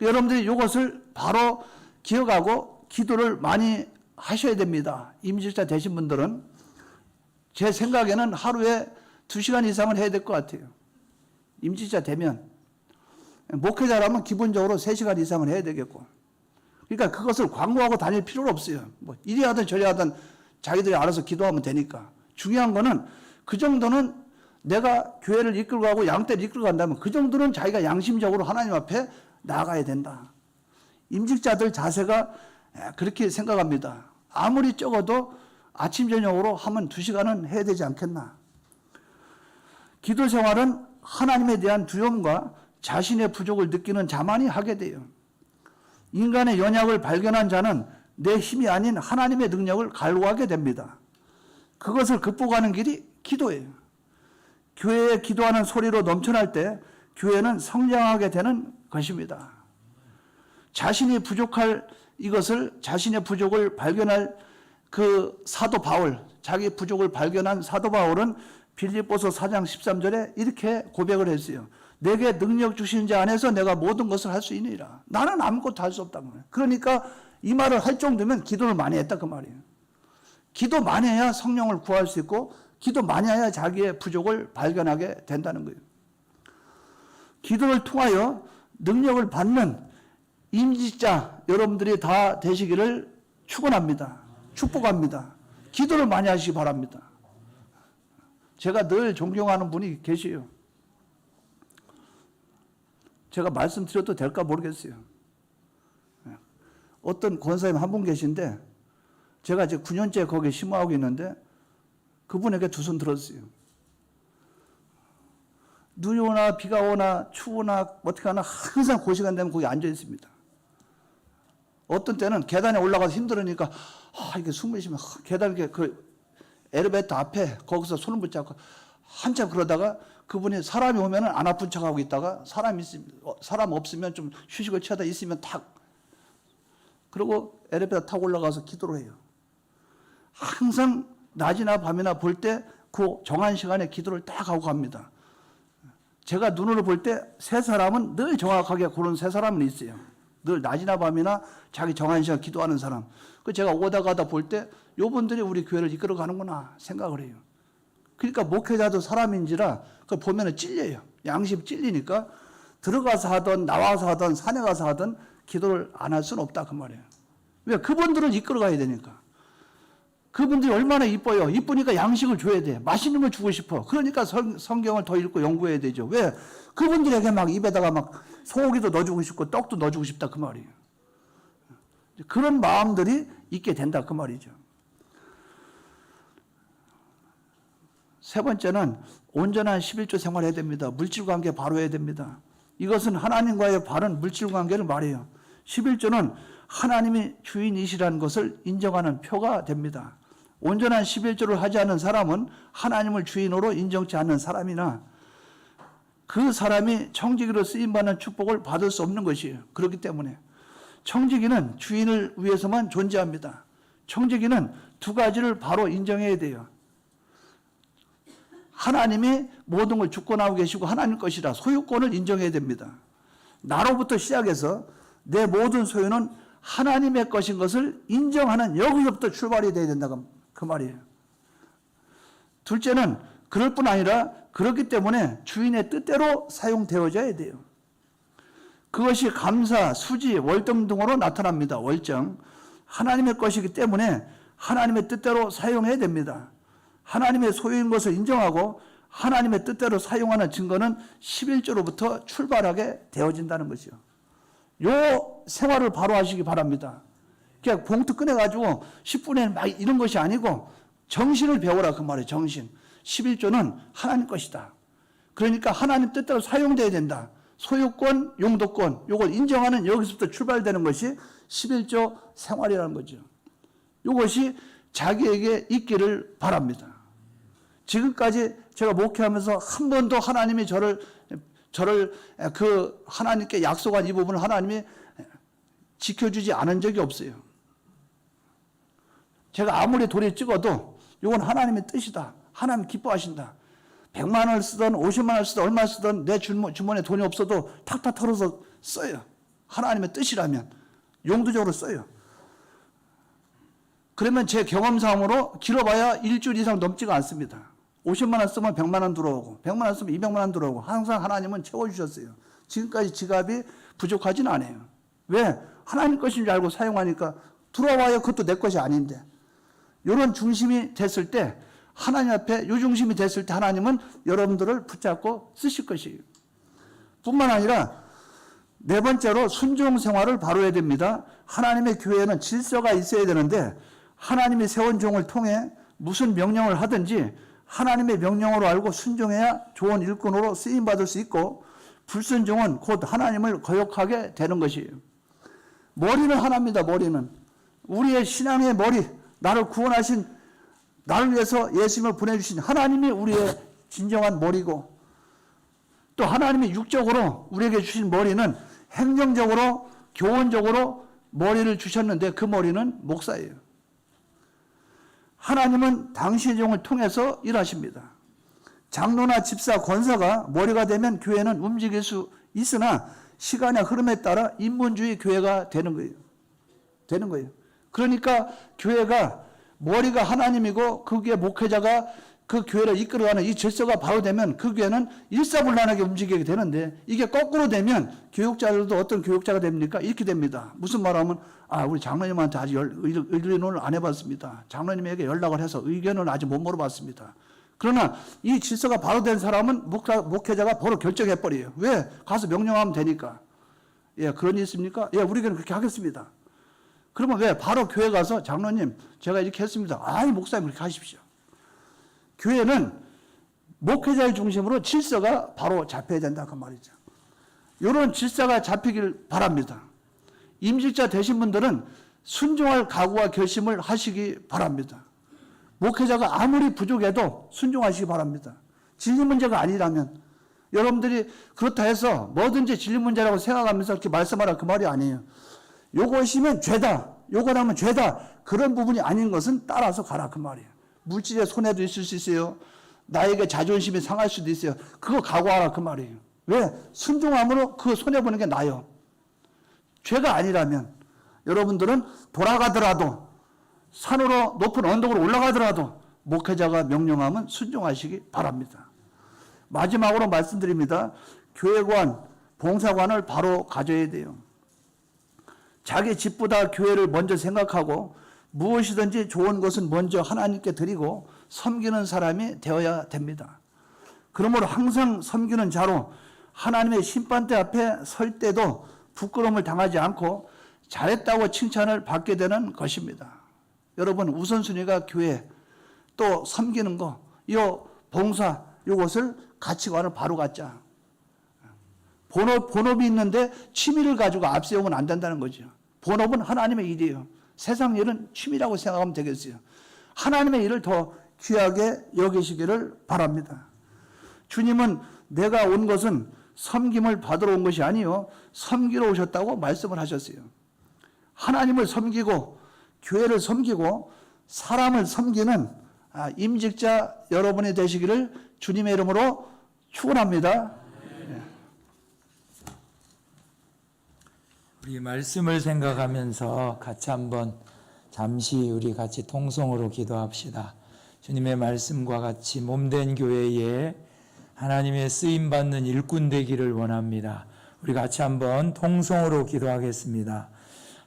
여러분들이 이것을 바로 기억하고 기도를 많이 하셔야 됩니다. 임직자 되신 분들은 제 생각에는 하루에 2시간 이상은 해야 될 것 같아요. 임직자 되면 목회자라면 기본적으로 3시간 이상은 해야 되겠고 그러니까 그것을 광고하고 다닐 필요가 없어요. 뭐 이리 하든 저리 하든 자기들이 알아서 기도하면 되니까 중요한 거는 그 정도는 내가 교회를 이끌고 가고 양떼를 이끌고 간다면 그 정도는 자기가 양심적으로 하나님 앞에 나아가야 된다. 임직자들 자세가 그렇게 생각합니다. 아무리 적어도 아침 저녁으로 하면 2시간은 해야 되지 않겠나. 기도 생활은 하나님에 대한 두려움과 자신의 부족을 느끼는 자만이 하게 돼요. 인간의 연약을 발견한 자는 내 힘이 아닌 하나님의 능력을 갈구하게 됩니다. 그것을 극복하는 길이 기도예요. 교회에 기도하는 소리로 넘쳐날 때 교회는 성장하게 되는 것입니다. 자신이 부족할 이것을 자신의 부족을 발견할 그 사도 바울, 자기 부족을 발견한 사도 바울은 빌립보서 4장 13절에 이렇게 고백을 했어요. 내게 능력 주신 자 안에서 내가 모든 것을 할 수 있느니라. 나는 아무것도 할 수 없다는 거예요. 그러니까 이 말을 할 정도면 기도를 많이 했다 그 말이에요. 기도 많이 해야 성령을 구할 수 있고 기도 많이 해야 자기의 부족을 발견하게 된다는 거예요. 기도를 통하여 능력을 받는 임직자 여러분들이 다 되시기를 축원합니다. 축복합니다. 기도를 많이 하시기 바랍니다. 제가 늘 존경하는 분이 계세요. 제가 말씀드려도 될까 모르겠어요. 어떤 권사님 한 분 계신데 제가 이제 9년째 거기에 심호하고 있는데 그분에게 두 손 들었어요. 눈이 오나 비가 오나 추우나 어떻게 하나 항상 그 시간 되면 거기 앉아 있습니다. 어떤 때는 계단에 올라가서 힘들으니까 이게 숨을 쉬면 계단 이렇게 그 엘리베이터 앞에 거기서 손을 붙잡고 한참 그러다가 그분이 사람이 오면 안 아픈 척하고 있다가 사람 없으면 좀 휴식을 취하다 있으면 탁 그리고 엘리베이터 타고 올라가서 기도를 해요. 항상 낮이나 밤이나 볼 때 그 정한 시간에 기도를 딱 하고 갑니다. 제가 눈으로 볼 때 세 사람은 늘 정확하게 고른 세 사람은 있어요. 늘 낮이나 밤이나 자기 정한 시간 기도하는 사람. 그 제가 오다 가다 볼 때 요분들이 우리 교회를 이끌어 가는구나 생각을 해요. 그러니까 목회자도 사람인지라 그 보면은 찔려요. 양심 찔리니까 들어가서 하든 나와서 하든 산에 가서 하든 기도를 안 할 수는 없다 그 말이에요. 왜? 그분들을 이끌어 가야 되니까. 그분들이 얼마나 이뻐요. 이쁘니까 양식을 줘야 돼. 맛있는 걸 주고 싶어. 그러니까 성경을 더 읽고 연구해야 되죠. 왜? 그분들에게 막 입에다가 막 소고기도 넣어주고 싶고 떡도 넣어주고 싶다 그 말이에요. 그런 마음들이 있게 된다 그 말이죠. 세 번째는 온전한 11조 생활해야 됩니다. 물질관계 바로 해야 됩니다. 이것은 하나님과의 바른 물질관계를 말해요. 11조는 하나님이 주인이시라는 것을 인정하는 표가 됩니다. 온전한 11조를 하지 않는 사람은 하나님을 주인으로 인정치 않는 사람이나 그 사람이 청지기로 쓰임받는 축복을 받을 수 없는 것이에요. 그렇기 때문에 청지기는 주인을 위해서만 존재합니다. 청지기는 두 가지를 바로 인정해야 돼요. 하나님이 모든 걸 주권하고 계시고 하나님 것이라 소유권을 인정해야 됩니다. 나로부터 시작해서 내 모든 소유는 하나님의 것인 것을 인정하는 여기서부터 출발이 돼야 된다 그 말이에요. 둘째는 그럴 뿐 아니라 그렇기 때문에 주인의 뜻대로 사용되어져야 돼요. 그것이 감사, 수지, 월등 등으로 나타납니다. 월정. 하나님의 것이기 때문에 하나님의 뜻대로 사용해야 됩니다. 하나님의 소유인 것을 인정하고 하나님의 뜻대로 사용하는 증거는 11조로부터 출발하게 되어진다는 것이요. 요 생활을 바로 하시기 바랍니다. 그냥 봉투 꺼내가지고 10분에 막 이런 것이 아니고 정신을 배우라 그 말이에요. 정신. 11조는 하나님 것이다. 그러니까 하나님 뜻대로 사용돼야 된다. 소유권, 용도권 요걸 인정하는 여기서부터 출발되는 것이 11조 생활이라는 거죠. 이것이 자기에게 있기를 바랍니다. 지금까지 제가 목회하면서 한 번도 하나님이 저를 그 하나님께 약속한 이 부분을 하나님이 지켜주지 않은 적이 없어요. 제가 아무리 돌에 찍어도 이건 하나님의 뜻이다. 하나님 기뻐하신다. 100만 원을 쓰든 50만 원을 쓰든 얼마 쓰든 내 주머니에 돈이 없어도 탁탁 털어서 써요. 하나님의 뜻이라면 용도적으로 써요. 그러면 제 경험상으로 길어봐야 일주일 이상 넘지가 않습니다. 50만 원 쓰면 100만 원 들어오고 100만 원 쓰면 200만 원 들어오고 항상 하나님은 채워주셨어요. 지금까지 지갑이 부족하진 않아요. 왜? 하나님 것인 줄 알고 사용하니까 들어와요. 그것도 내 것이 아닌데. 이런 중심이 됐을 때 하나님 앞에 요 중심이 됐을 때 하나님은 여러분들을 붙잡고 쓰실 것이에요. 뿐만 아니라 네 번째로 순종 생활을 바로 해야 됩니다. 하나님의 교회에는 질서가 있어야 되는데 하나님이 세운 종을 통해 무슨 명령을 하든지 하나님의 명령으로 알고 순종해야 좋은 일꾼으로 쓰임받을 수 있고 불순종은 곧 하나님을 거역하게 되는 것이에요. 머리는 하나입니다. 머리는. 우리의 신앙의 머리, 나를 구원하신, 나를 위해서 예수님을 보내주신 하나님이 우리의 진정한 머리고 또 하나님이 육적으로 우리에게 주신 머리는 행정적으로, 교원적으로 머리를 주셨는데 그 머리는 목사예요. 하나님은 당신의 종을 통해서 일하십니다. 장로나 집사, 권사가 머리가 되면 교회는 움직일 수 있으나 시간의 흐름에 따라 인본주의 교회가 되는 거예요. 되는 거예요. 그러니까 교회가 머리가 하나님이고 그게 목회자가 그 교회를 이끌어가는 이 질서가 바로 되면 그 교회는 일사불란하게 움직이게 되는데 이게 거꾸로 되면 교육자들도 어떤 교육자가 됩니까? 이렇게 됩니다. 무슨 말하면 우리 장로님한테 아직 의논을 안 해봤습니다. 장로님에게 연락을 해서 의견을 아직 못 물어봤습니다. 그러나 이 질서가 바로 된 사람은 목회자가 바로 결정해버려요. 왜? 가서 명령하면 되니까. 예, 그런 일 있습니까? 예, 우리 교회는 그렇게 하겠습니다. 그러면 왜? 바로 교회 가서 장로님 제가 이렇게 했습니다. 목사님 그렇게 하십시오. 교회는 목회자의 중심으로 질서가 바로 잡혀야 된다 그 말이죠. 이런 질서가 잡히길 바랍니다. 임직자 되신 분들은 순종할 각오와 결심을 하시기 바랍니다. 목회자가 아무리 부족해도 순종하시기 바랍니다. 진리 문제가 아니라면 여러분들이 그렇다 해서 뭐든지 진리 문제라고 생각하면서 이렇게 말씀하라 그 말이 아니에요. 요것이면 죄다, 요거라면 죄다 그런 부분이 아닌 것은 따라서 가라 그 말이에요. 물질의 손해도 있을 수 있어요. 나에게 자존심이 상할 수도 있어요. 그거 각오하라 그 말이에요. 왜? 순종함으로 그거 손해보는 게 나아요. 죄가 아니라면 여러분들은 돌아가더라도 산으로 높은 언덕으로 올라가더라도 목회자가 명령하면 순종하시기 바랍니다. 마지막으로 말씀드립니다. 교회관, 봉사관을 바로 가져야 돼요. 자기 집보다 교회를 먼저 생각하고 무엇이든지 좋은 것은 먼저 하나님께 드리고 섬기는 사람이 되어야 됩니다. 그러므로 항상 섬기는 자로 하나님의 심판대 앞에 설 때도 부끄러움을 당하지 않고 잘했다고 칭찬을 받게 되는 것입니다. 여러분, 우선순위가 교회, 또 섬기는 거, 이 봉사, 이것을 가치관을 바로 갖자. 본업이 있는데 취미를 가지고 앞세우면 안 된다는 거죠. 본업은 하나님의 일이에요. 세상 일은 취미라고 생각하면 되겠어요. 하나님의 일을 더 귀하게 여기시기를 바랍니다. 주님은 내가 온 것은 섬김을 받으러 온 것이 아니요 섬기러 오셨다고 말씀을 하셨어요. 하나님을 섬기고 교회를 섬기고 사람을 섬기는 임직자 여러분이 되시기를 주님의 이름으로 축원합니다. 우리 말씀을 생각하면서 같이 한번 잠시 우리 같이 통성으로 기도합시다. 주님의 말씀과 같이 몸된 교회에 하나님의 쓰임받는 일꾼 되기를 원합니다. 우리 같이 한번 통성으로 기도하겠습니다.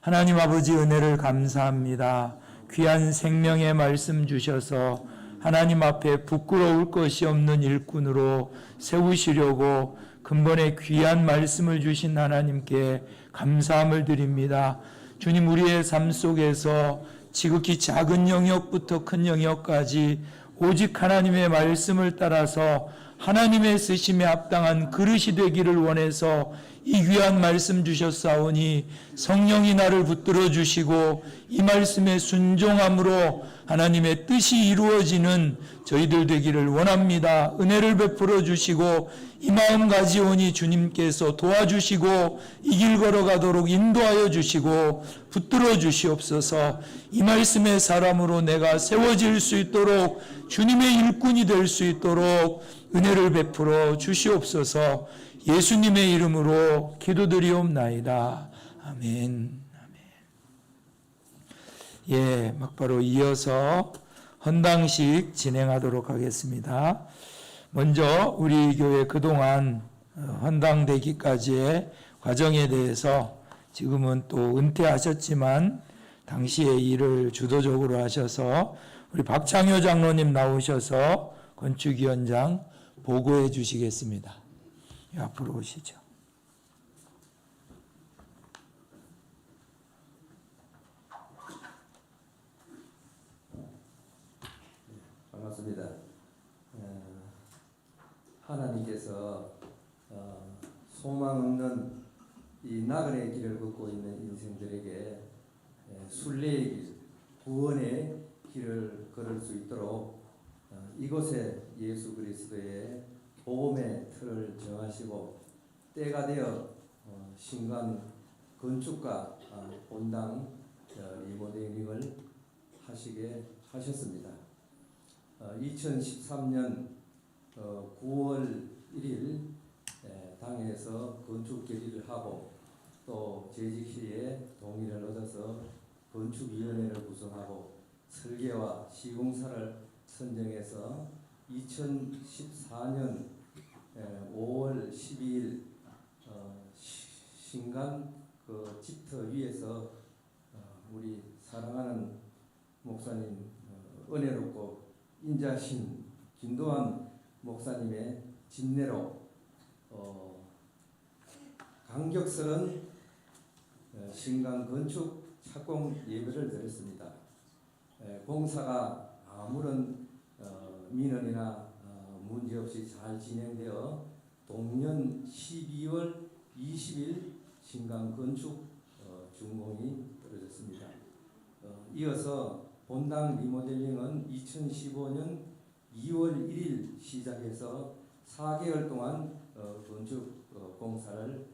하나님 아버지, 은혜를 감사합니다. 귀한 생명의 말씀 주셔서 하나님 앞에 부끄러울 것이 없는 일꾼으로 세우시려고 근본에 귀한 말씀을 주신 하나님께 감사함을 드립니다. 주님, 우리의 삶 속에서 지극히 작은 영역부터 큰 영역까지 오직 하나님의 말씀을 따라서 하나님의 쓰심에 합당한 그릇이 되기를 원해서 이 귀한 말씀 주셨사오니 성령이 나를 붙들어 주시고 이 말씀에 순종함으로 하나님의 뜻이 이루어지는 저희들 되기를 원합니다. 은혜를 베풀어 주시고 이 마음 가지오니 주님께서 도와주시고 이 길 걸어가도록 인도하여 주시고 붙들어 주시옵소서. 이 말씀의 사람으로 내가 세워질 수 있도록 주님의 일꾼이 될 수 있도록 은혜를 베풀어 주시옵소서. 예수님의 이름으로 기도드리옵나이다. 아멘. 예, 막바로 이어서 헌당식 진행하도록 하겠습니다. 먼저 우리 교회 그동안 헌당되기까지의 과정에 대해서 지금은 또 은퇴하셨지만 당시의 일을 주도적으로 하셔서 우리 박창효 장로님 나오셔서 건축위원장 보고해 주시겠습니다. 앞으로 오시죠. 반갑습니다. 하나님께서 소망 없는 이 나그네 길을 걷고 있는 인생들에게 순례의 길, 구원의 길을 걸을 수 있도록 이곳에 예수 그리스도의 복음의 틀을 정하시고 때가 되어 신관 건축과 본당 리모델링을 하시게 하셨습니다. 2013년 9월 1일 당에서 건축 결의를 하고 또 재직 시에 동의를 얻어서 건축위원회를 구성하고 설계와 시공사를 선정해서 2014년 5월 12일 신간 그 집터 위에서 우리 사랑하는 목사님 은혜롭고 인자신 김도환 목사님의 진례로 감격스러운 신간 건축 착공 예배를 드렸습니다. 공사가 아무런 민원이나 문제없이 잘 진행되어 동년 12월 20일 신간 건축 준공이 떨어졌습니다. 이어서 본당 리모델링은 2015년 2월 1일 시작해서 4개월 동안 건축 공사를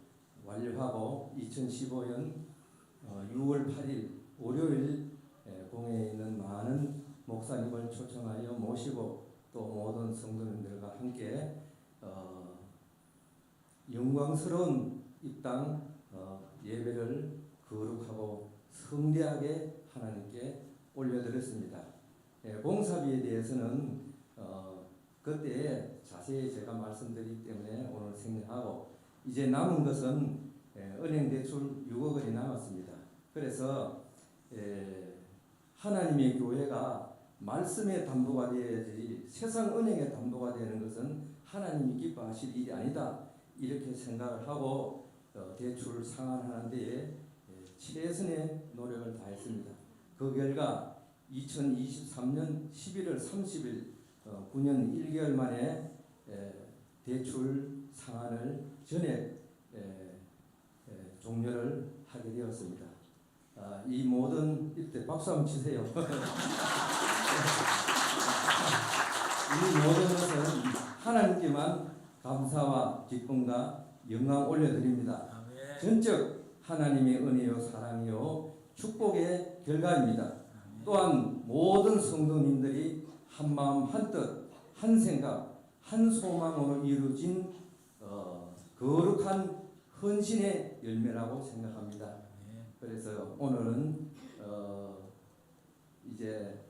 완료하고 2015년 6월 8일 월요일 공회에 있는 많은 목사님을 초청하여 모시고 또 모든 성도님들과 함께 영광스러운 입당 예배를 거룩하고 성대하게 하나님께 올려드렸습니다. 봉사비에 대해서는 그때 자세히 제가 말씀드리기 때문에 오늘 생략하고 이제 남은 것은 은행 대출 6억 원이 남았습니다. 그래서 하나님의 교회가 말씀의 담보가 되어야지 세상 은행의 담보가 되는 것은 하나님이 기뻐하실 일이 아니다. 이렇게 생각을 하고 대출 상환하는 데에 최선의 노력을 다했습니다. 그 결과 2023년 11월 30일 9년 1개월 만에 대출 상환을 전액 종료를 하게 되었습니다. 이 모든 이때 박수 한번 치세요. 이 모든 것은 하나님께만 감사와 기쁨과 영광 올려드립니다. 전적 하나님의 은혜요 사랑이요 축복의 결과입니다. 또한 모든 성도님들이 한 마음 한 뜻 한 생각 한 소망으로 이루어진 거룩한 헌신의 열매라고 생각합니다. 그래서 오늘은 이제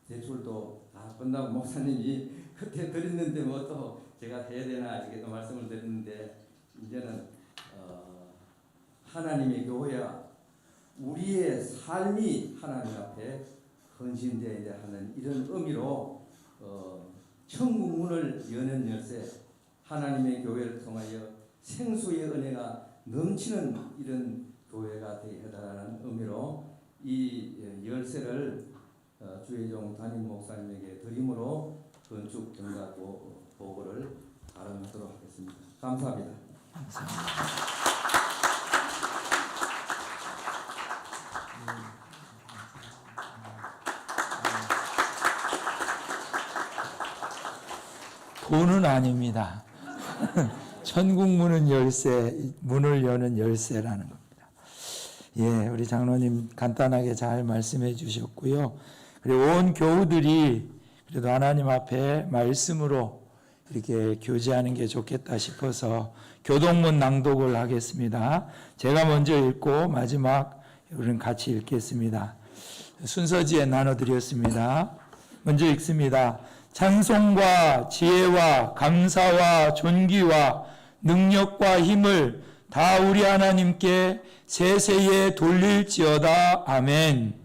대출도 다 끝나고 목사님이 그때 드렸는데 뭐 또 제가 해야 되나 이렇게 또 말씀을 드렸는데 이제는 하나님의 교회와 우리의 삶이 하나님 앞에 헌신되어야 하는 이런 의미로 천국 문을 여는 열쇠 하나님의 교회를 통하여 생수의 은혜가 넘치는 이런 교회가 되어야 한다는 의미로 이 열쇠를 주의 종 담임 목사님에게 드림으로 건축 경과 보고를 발언하도록 하겠습니다. 감사합니다. 돈은 아닙니다. 천국 문은 열쇠, 문을 여는 열쇠라는 겁니다. 예, 우리 장로님 간단하게 잘 말씀해 주셨고요. 그리고 온 교우들이 그래도 하나님 앞에 말씀으로 이렇게 교제하는 게 좋겠다 싶어서 교동문 낭독을 하겠습니다. 제가 먼저 읽고 마지막 우리는 같이 읽겠습니다. 순서지에 나눠드렸습니다. 먼저 읽습니다. 찬송과 지혜와 감사와 존귀와 능력과 힘을 다 우리 하나님께 세세에 돌릴지어다. 아멘.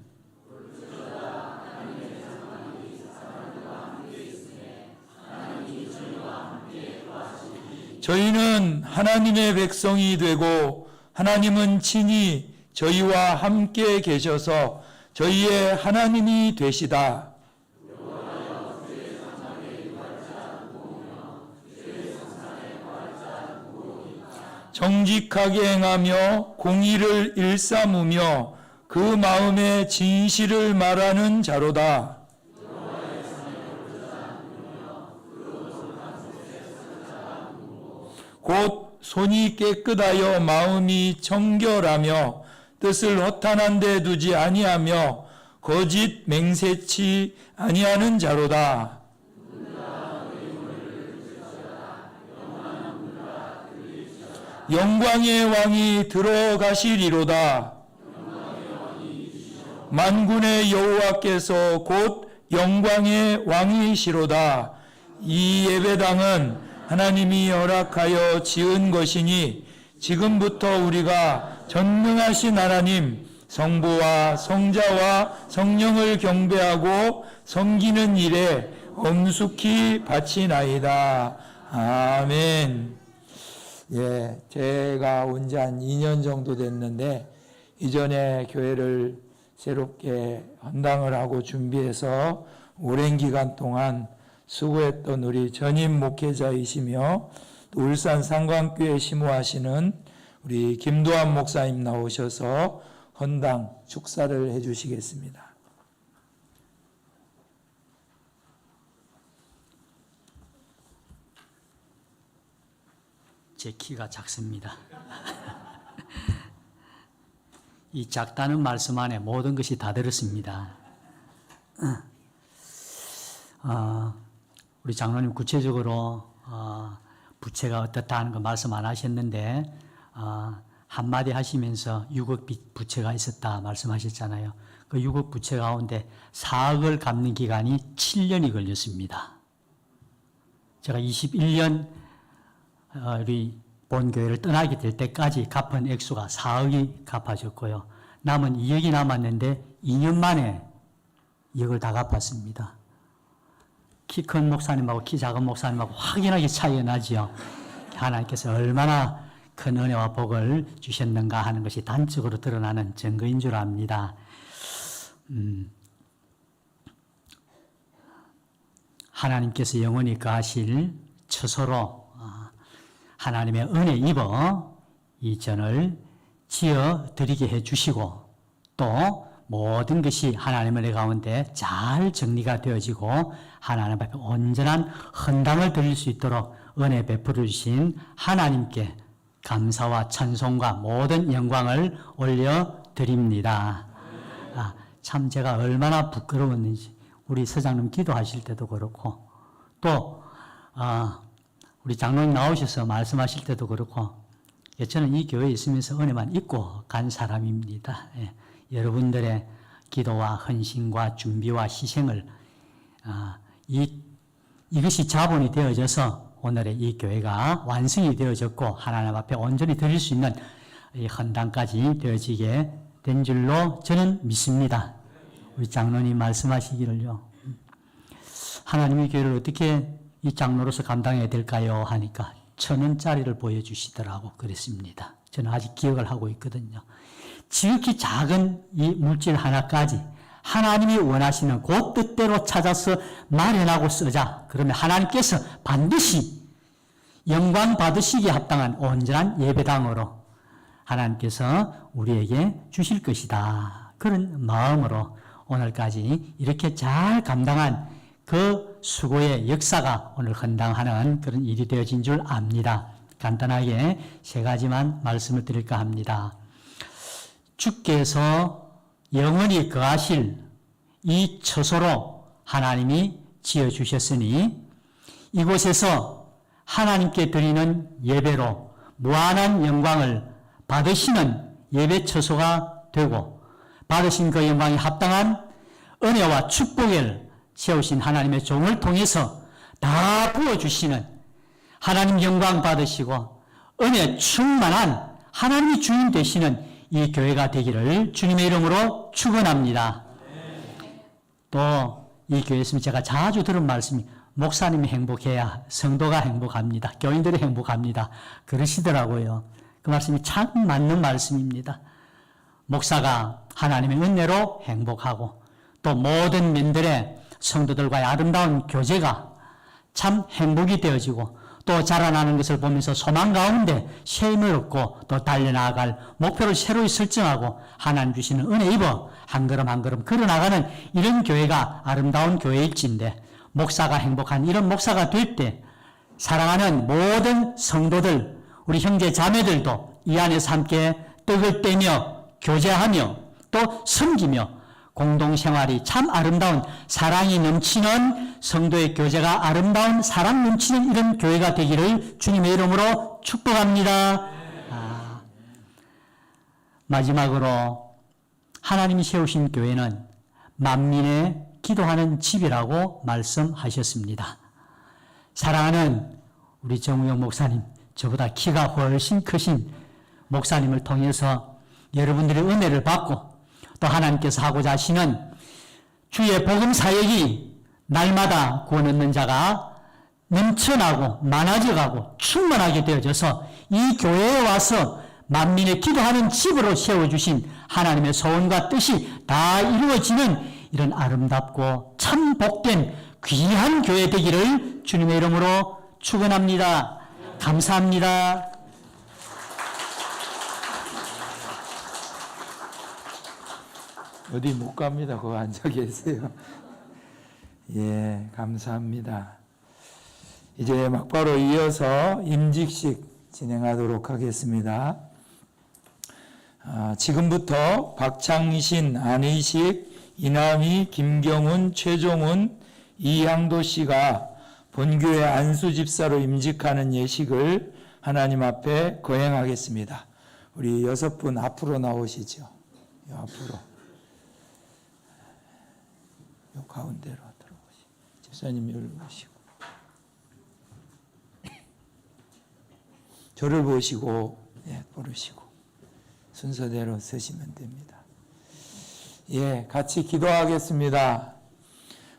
저희는 하나님의 백성이 되고 하나님은 친히 저희와 함께 계셔서 저희의 하나님이 되시다. 정직하게 행하며 공의를 일삼으며 그 마음의 진실을 말하는 자로다. 곧 손이 깨끗하여 마음이 청결하며 뜻을 허탄한 데 두지 아니하며 거짓 맹세치 아니하는 자로다. 영광의 왕이 들어가시리로다. 만군의 여호와께서 곧 영광의 왕이시로다. 이 예배당은 하나님이 허락하여 지은 것이니 지금부터 우리가 전능하신 하나님 성부와 성자와 성령을 경배하고 섬기는 일에 엄숙히 바치나이다. 아멘. 예, 제가 온 지 한 2년 정도 됐는데 이전에 교회를 새롭게 헌당을 하고 준비해서 오랜 기간 동안 수고했던 우리 전임 목회자이시며 또 울산 상광교회 심호하시는 우리 김도환 목사님 나오셔서 헌당 축사를 해주시겠습니다. 제 키가 작습니다. 이 작다는 말씀 안에 모든 것이 다 들었습니다. 우리 장로님 구체적으로 부채가 어떻다 하는 거 말씀 안 하셨는데 한마디 하시면서 6억 부채가 있었다 말씀하셨잖아요. 그 6억 부채 가운데 4억을 갚는 기간이 7년이 걸렸습니다. 제가 21년 우리 본교회를 떠나게 될 때까지 갚은 액수가 4억이 갚아졌고요. 남은 2억이 남았는데 2년 만에 2억을 다 갚았습니다. 키 큰 목사님하고 키 작은 목사님하고 확연하게 차이가 나지요. 하나님께서 얼마나 큰 은혜와 복을 주셨는가 하는 것이 단적으로 드러나는 증거인 줄 압니다. 하나님께서 영원히 거하실 처소로 하나님의 은혜 입어 이 전을 지어 드리게 해주시고 또 모든 것이 하나님의 은혜 가운데 잘 정리가 되어지고 하나님 앞에 온전한 헌당을 드릴 수 있도록 은혜 베풀어 주신 하나님께 감사와 찬송과 모든 영광을 올려드립니다. 참 제가 얼마나 부끄러웠는지 우리 서장님 기도하실 때도 그렇고 또 우리 장로님 나오셔서 말씀하실 때도 그렇고 저는 이 교회에 있으면서 은혜만 입고 간 사람입니다. 여러분들의 기도와 헌신과 준비와 희생을 이것이 자본이 되어져서 오늘의 이 교회가 완성이 되어졌고 하나님 앞에 온전히 드릴 수 있는 이 헌당까지 되어지게 된 줄로 저는 믿습니다. 우리 장로님 말씀하시기를요. 하나님의 교회를 어떻게 이 장로로서 감당해야 될까요? 하니까 1,000원짜리를 보여주시더라고 그랬습니다. 저는 아직 기억을 하고 있거든요. 지극히 작은 이 물질 하나까지 하나님이 원하시는 그 뜻대로 찾아서 마련하고 쓰자. 그러면 하나님께서 반드시 영광 받으시기에 합당한 온전한 예배당으로 하나님께서 우리에게 주실 것이다. 그런 마음으로 오늘까지 이렇게 잘 감당한 그 수고의 역사가 오늘 헌당하는 그런 일이 되어진 줄 압니다. 간단하게 3가지만 말씀을 드릴까 합니다. 주께서 영원히 거하실 이 처소로 하나님이 지어주셨으니 이곳에서 하나님께 드리는 예배로 무한한 영광을 받으시는 예배 처소가 되고 받으신 그 영광이 합당한 은혜와 축복을 세우신 하나님의 종을 통해서 다 부어주시는 하나님 영광 받으시고 은혜 충만한 하나님이 주인 되시는 이 교회가 되기를 주님의 이름으로 축원합니다. 또 이 교회에 있으면 제가 자주 들은 말씀이 목사님이 행복해야 성도가 행복합니다. 교인들이 행복합니다. 그러시더라고요. 그 말씀이 참 맞는 말씀입니다. 목사가 하나님의 은혜로 행복하고 또 모든 면들의 성도들과의 아름다운 교제가 참 행복이 되어지고 또 자라나는 것을 보면서 소망 가운데 쉼을 얻고 또 달려나갈 목표를 새로 설정하고 하나님 주시는 은혜 입어 한 걸음 한 걸음 걸어나가는 이런 교회가 아름다운 교회일진데 목사가 행복한 이런 목사가 될 때 사랑하는 모든 성도들 우리 형제 자매들도 이 안에서 함께 떡을 떼며 교제하며 또 섬기며 공동생활이 참 아름다운 사랑이 넘치는 성도의 교제가 아름다운 사랑 넘치는 이런 교회가 되기를 주님의 이름으로 축복합니다. 마지막으로 하나님이 세우신 교회는 만민의 기도하는 집이라고 말씀하셨습니다. 사랑하는 우리 정우영 목사님, 저보다 키가 훨씬 크신 목사님을 통해서 여러분들의 은혜를 받고 또 하나님께서 하고자 하시는 주의 복음 사역이 날마다 구원 얻는 자가 넘쳐나고 많아져가고 충만하게 되어져서 이 교회에 와서 만민의 기도하는 집으로 세워주신 하나님의 소원과 뜻이 다 이루어지는 이런 아름답고 참 복된 귀한 교회 되기를 주님의 이름으로 축원합니다. 감사합니다. 어디 못 갑니다. 거기 앉아 계세요. 예, 감사합니다. 이제 막바로 이어서 임직식 진행하도록 하겠습니다. 지금부터 박창신, 안의식, 이남희, 김경훈, 최종훈, 이향도 씨가 본교회 안수 집사로 임직하는 예식을 하나님 앞에 거행하겠습니다. 우리 6분 앞으로 나오시죠. 요 앞으로. 요 가운데로 들어오시고. 집사님 여기 오시고. 저를 보시고 부르시고 순서대로 서시면 됩니다. 같이 기도하겠습니다.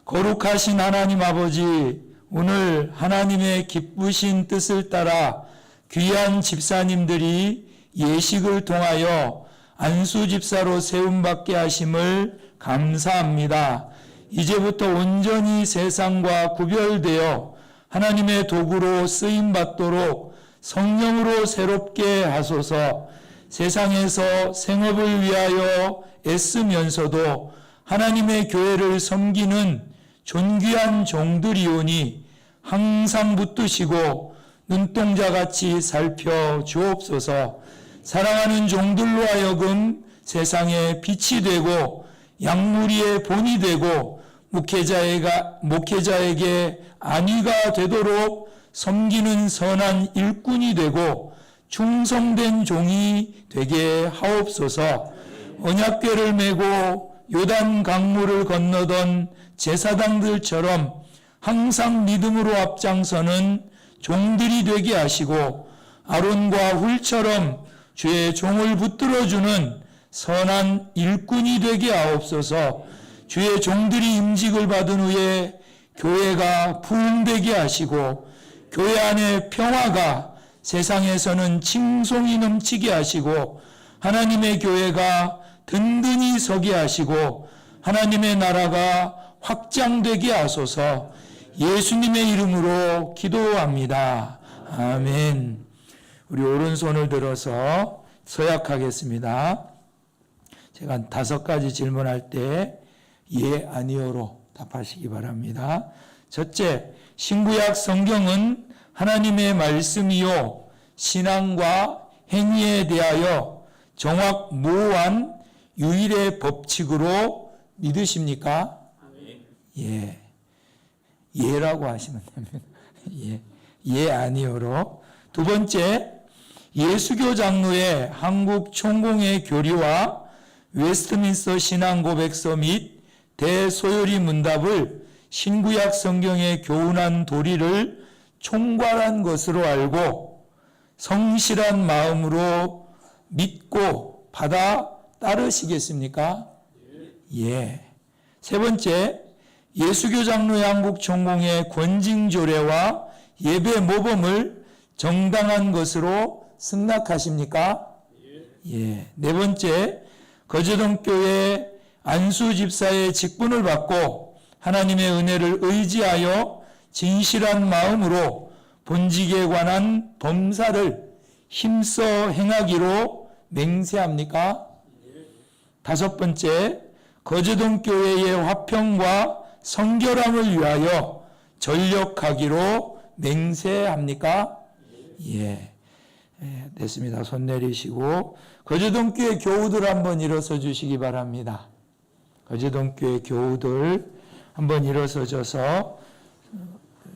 거룩하신 하나님 아버지, 오늘 하나님의 기쁘신 뜻을 따라 귀한 집사님들이 예식을 통하여 안수 집사로 세움받게 하심을 감사합니다. 이제부터 온전히 세상과 구별되어 하나님의 도구로 쓰임받도록 성령으로 새롭게 하소서. 세상에서 생업을 위하여 애쓰면서도 하나님의 교회를 섬기는 존귀한 종들이오니 항상 붙드시고 눈동자같이 살펴주옵소서. 사랑하는 종들로 하여금 세상에 빛이 되고 양무리의 본이 되고 목회자에게 안위가 되도록 섬기는 선한 일꾼이 되고 충성된 종이 되게 하옵소서. 언약궤를 메고 요단 강물을 건너던 제사장들처럼 항상 믿음으로 앞장서는 종들이 되게 하시고 아론과 훌처럼 주의 종을 붙들어주는 선한 일꾼이 되게 하옵소서. 주의 종들이 임직을 받은 후에 교회가 부흥되게 하시고 교회 안에 평화가 세상에서는 칭송이 넘치게 하시고 하나님의 교회가 든든히 서게 하시고 하나님의 나라가 확장되게 하소서. 예수님의 이름으로 기도합니다. 아멘. 우리 오른손을 들어서 서약하겠습니다. 제가 5가지 질문할 때 예, 아니요로 답하시기 바랍니다. 첫째, 신구약 성경은 하나님의 말씀이요 신앙과 행위에 대하여 정확무오한 유일의 법칙으로 믿으십니까? 예. 예라고 하시면 됩니다. 예, 아니요로. 두 번째, 예수교 장로의 한국 총공회 교리와 웨스트민스터 신앙고백서 및 대소요리 문답을 신구약 성경의 교훈한 도리를 총괄한 것으로 알고 성실한 마음으로 믿고 받아 따르시겠습니까? 예. 세 번째, 예수교 장로의 한국 총공회 권징조례와 예배 모범을 정당한 것으로 승낙하십니까? 예. 네 번째, 거제동교회 안수 집사의 직분을 받고 하나님의 은혜를 의지하여 진실한 마음으로 본직에 관한 범사를 힘써 행하기로 맹세합니까? 다섯 번째, 거제동교회의 화평과 성결함을 위하여 전력하기로 맹세합니까? 예. 됐습니다. 손 내리시고 거제동교회 교우들 한번 일어서 주시기 바랍니다. 거제동교회 교우들 한번 일어서셔서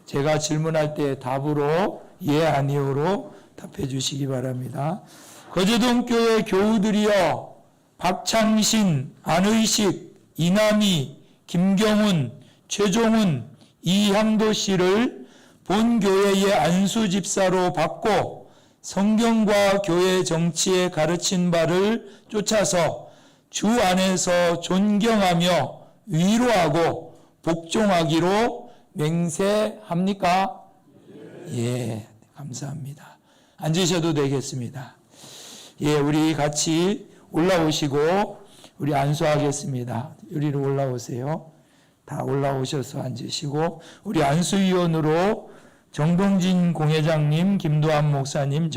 제가 질문할 때 답으로 예 아니오로 답해 주시기 바랍니다. 거제동교회 교우들이여, 박창신, 안의식, 이남희, 김경훈, 최종훈, 이향도 씨를 본교회의 안수 집사로 받고 성경과 교회 정치에 가르친 바를 쫓아서 주 안에서 존경하며 위로하고 복종하기로 맹세합니까? 예, 감사합니다. 앉으셔도 되겠습니다. 예, 우리 같이 올라오시고 우리 안수하겠습니다. 여기로 올라오세요. 다 올라오셔서 앉으시고 우리 안수위원으로 정동진 공회장님, 김도한 목사님,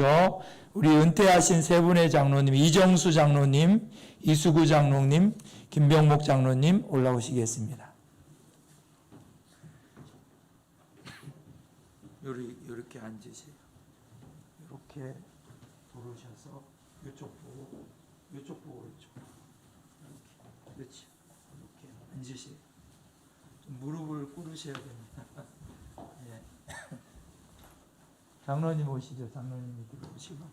우리 은퇴하신 세 분의 장로님, 이정수 장로님, 이수구 장로님, 김병목 장로님 올라오시겠습니다. 이렇게 앉으세요. 이렇게 돌으셔서 이쪽 보고 이쪽. 이렇게. 그렇지. 이렇게 앉으세요. 무릎을 꿇으셔야 됩니다. 예. 장로님 오시죠. 장로님이 들어오시고,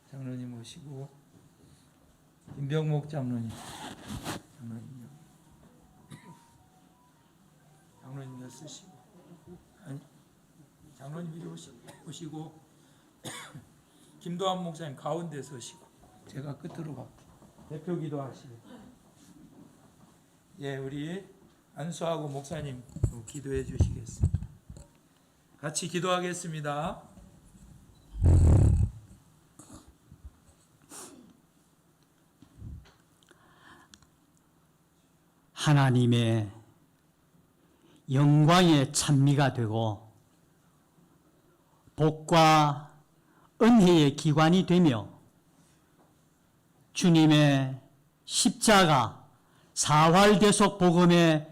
장로님 오시고, 김병목 장로님, 장로님, 장로님 쓰시고, 아니, 장로님 이리 오시고, 김도환 목사님 가운데 서시고, 제가 끝으로 가. 대표 기도하시고, 예, 우리 안수하고 목사님 기도해 주시겠습니다. 같이 기도하겠습니다. 하나님의 영광의 찬미가 되고 복과 은혜의 기관이 되며 주님의 십자가 사활대속 복음에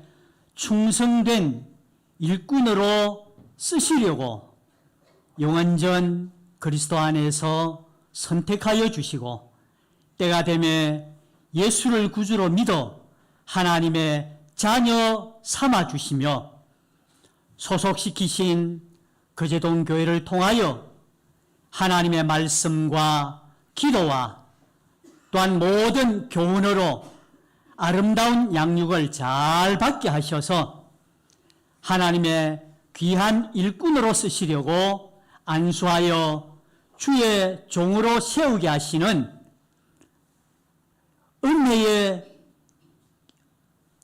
충성된 일꾼으로 쓰시려고 영원전 그리스도 안에서 선택하여 주시고 때가 되매 예수를 구주로 믿어 하나님의 자녀 삼아 주시며 소속시키신 거제동 교회를 통하여 하나님의 말씀과 기도와 또한 모든 교훈으로 아름다운 양육을 잘 받게 하셔서 하나님의 귀한 일꾼으로 쓰시려고 안수하여 주의 종으로 세우게 하시는 은혜의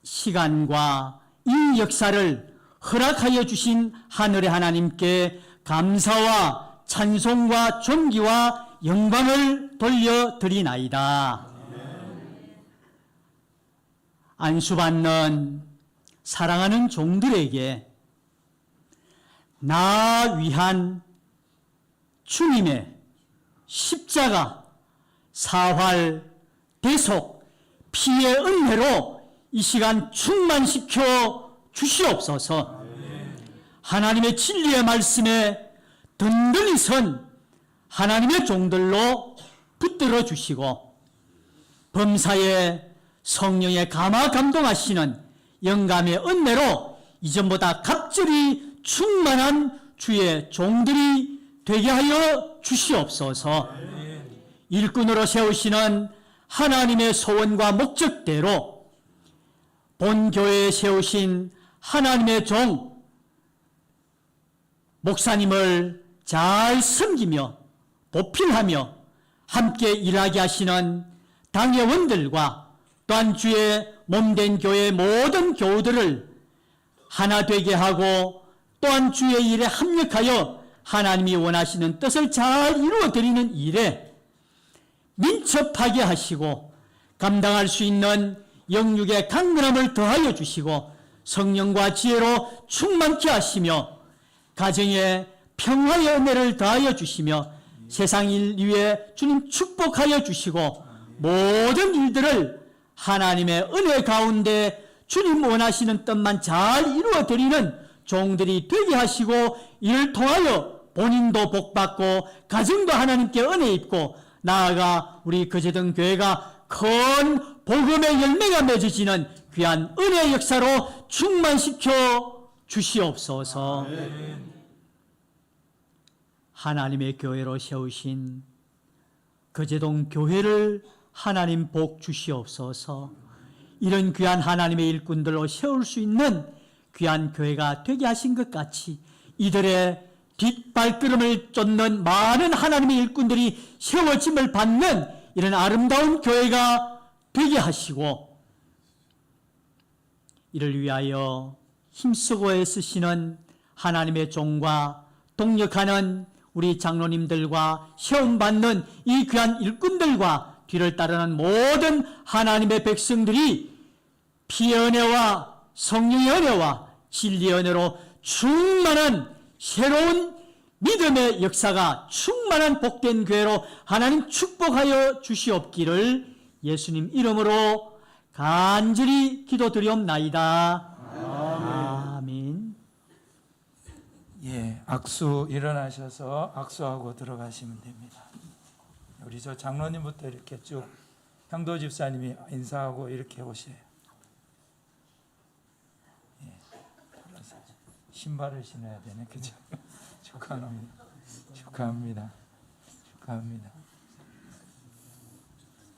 시간과 이 역사를 허락하여 주신 하늘의 하나님께 감사와 찬송과 존귀와 영광을 돌려드리나이다. 안수받는 사랑하는 종들에게 나 위한 주님의 십자가 사활 대속 피의 은혜로 이 시간 충만시켜 주시옵소서. 하나님의 진리의 말씀에 든든히 선 하나님의 종들로 붙들어 주시고 범사에 성령의 감화 감동하시는 영감의 은혜로 이전보다 갑절이 충만한 주의 종들이 되게 하여 주시옵소서. 일꾼으로 세우시는 하나님의 소원과 목적대로 본 교회에 세우신 하나님의 종 목사님을 잘 섬기며 보필하며 함께 일하게 하시는 당회원들과 또한 주의 몸된 교회의 모든 교우들을 하나 되게 하고 또한 주의 일에 합력하여 하나님이 원하시는 뜻을 잘 이루어드리는 일에 민첩하게 하시고 감당할 수 있는 영육의 강건함을 더하여 주시고 성령과 지혜로 충만케 하시며 가정에 평화의 은혜를 더하여 주시며 세상 일 위에 주님 축복하여 주시고 모든 일들을 하나님의 은혜 가운데 주님 원하시는 뜻만 잘 이루어드리는 종들이 되게 하시고 이를 통하여 본인도 복받고 가정도 하나님께 은혜 입고 나아가 우리 거제동 교회가 큰 복음의 열매가 맺어지는 귀한 은혜의 역사로 충만시켜 주시옵소서. 하나님의 교회로 세우신 거제동 교회를 하나님 복 주시옵소서. 이런 귀한 하나님의 일꾼들로 세울 수 있는 귀한 교회가 되게 하신 것 같이 이들의 뒷발걸음을 쫓는 많은 하나님의 일꾼들이 세워짐을 받는 이런 아름다운 교회가 되게 하시고 이를 위하여 힘쓰고 애쓰시는 하나님의 종과 동력하는 우리 장로님들과 세움받는 이 귀한 일꾼들과 뒤를 따르는 모든 하나님의 백성들이 피의 은혜와 성령의 은혜와 진리의 은혜로 충만한 새로운 믿음의 역사가 충만한 복된 교회로 하나님 축복하여 주시옵기를 예수님 이름으로 간절히 기도드리옵나이다. 아멘. 예, 악수 일어나셔서 악수하고 들어가시면 됩니다. 우리 저 장로님부터 이렇게 쭉 향도 집사님이 인사하고 이렇게 오세요. 예. 신발을 신어야 되네. 그죠? 축하합니다. 축하합니다. 축하합니다.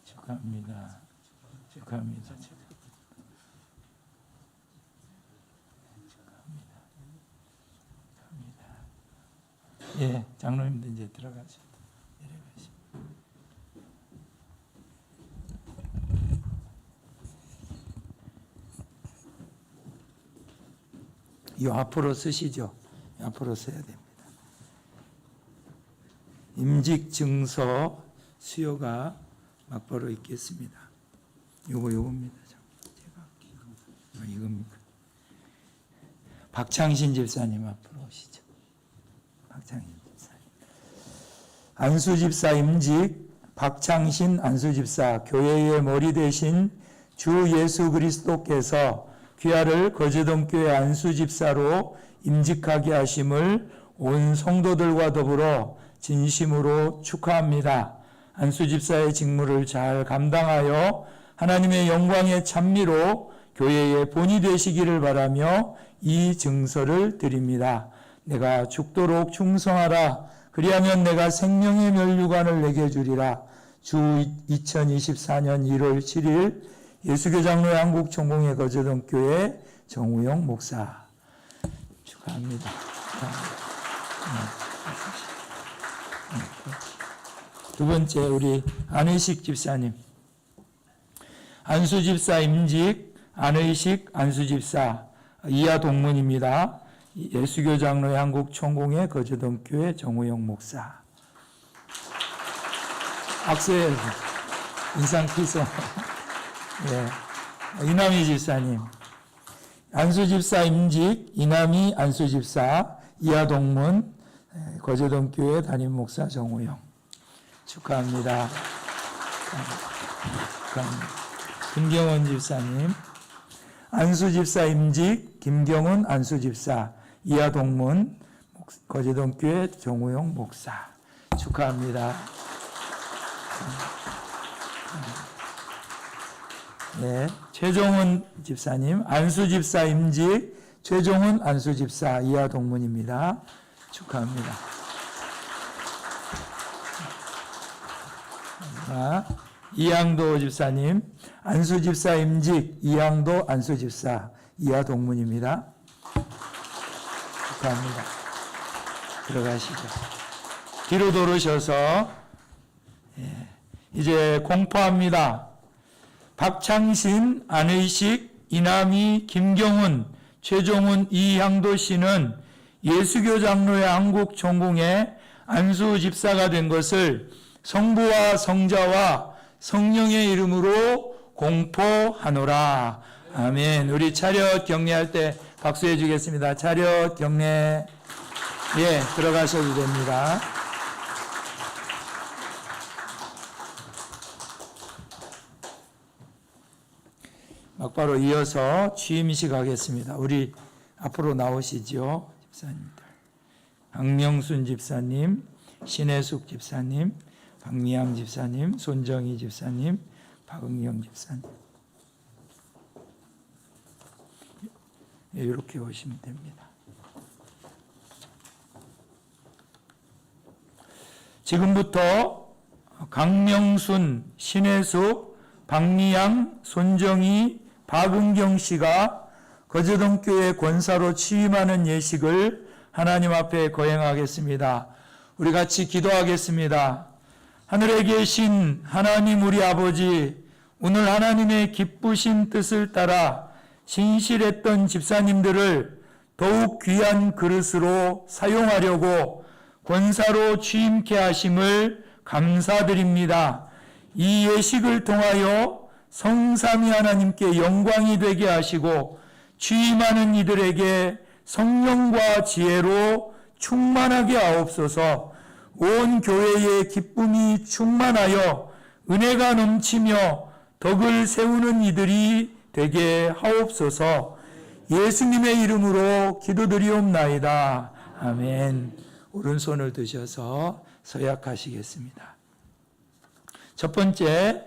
축하합니다. 축하합니다. 예, 장로님도 이제 들어가시죠. 내려가시죠. 이 앞으로 쓰시죠. 앞으로 써야 됩니다. 임직 증서 수요가 막바로 있겠습니다. 요겁니다. 제가 할게요. 이겁니까? 박창신 집사님 앞으로 오시죠. 박창신 집사님. 안수집사 임직 박창신 안수집사 교회의 머리 대신 주 예수 그리스도께서 귀하를 거제동교회 안수집사로 임직하게 하심을 온 성도들과 더불어 진심으로 축하합니다. 안수집사의 직무를 잘 감당하여 하나님의 영광의 찬미로 교회의 본이 되시기를 바라며 이 증서를 드립니다. 내가 죽도록 충성하라. 그리하면 내가 생명의 면류관을 내게 주리라. 주 2024년 1월 7일 예수교 장로회 한국총공회 거제동교회 정우영 목사. 축하합니다. 두 번째 우리 안의식 집사님. 안수집사 임직 안의식 안수집사 이하 동문입니다. 예수교 장로회 한국총공회 거제동교회 정우영 목사. 악수해 인상 피소. 예. 이남희 집사님. 안수집사 임직 이남희 안수집사 이하 동문 거제동교회 담임 목사 정우영. 축하합니다. 축하합니다. 김경원 집사님. 안수집사 임직 김경훈 안수집사 이하 동문 거제동교회 정우영 목사. 축하합니다. 네, 최종훈 집사님 안수집사 임직 최종훈 안수집사 이하 동문입니다. 축하합니다. 이양도 집사님 안수집사 임직 이양도 안수집사 이하 동문입니다. 축하합니다. 들어가시죠. 뒤로 돌으셔서 이제 공포합니다. 박창신, 안의식, 이남희, 김경훈, 최종훈, 이향도 씨는 예수교 장로회 한국총공회 안수집사가 된 것을 성부와 성자와 성령의 이름으로 공포하노라. 아멘. 우리 차렷 경례할 때 박수해 주겠습니다. 차렷 경례. 예, 들어가셔도 됩니다. 막바로 이어서 취임식 하겠습니다. 우리 앞으로 나오시죠. 집사님들. 박명순 집사님, 신혜숙 집사님, 박미양 집사님, 손정희 집사님, 박은경 집사님. 이렇게 오시면 됩니다. 지금부터 강명순, 신혜숙, 박미양, 손정희, 박은경 씨가 거제동교회 권사로 취임하는 예식을 하나님 앞에 거행하겠습니다. 우리 같이 기도하겠습니다. 하늘에 계신 하나님 우리 아버지, 오늘 하나님의 기쁘신 뜻을 따라 신실했던 집사님들을 더욱 귀한 그릇으로 사용하려고 권사로 취임케 하심을 감사드립니다. 이 예식을 통하여 성삼위 하나님께 영광이 되게 하시고 취임하는 이들에게 성령과 지혜로 충만하게 하옵소서. 온 교회의 기쁨이 충만하여 은혜가 넘치며 덕을 세우는 이들이 되게 하옵소서. 예수님의 이름으로 기도드리옵나이다. 아멘. 오른손을 드셔서 서약하시겠습니다. 첫 번째,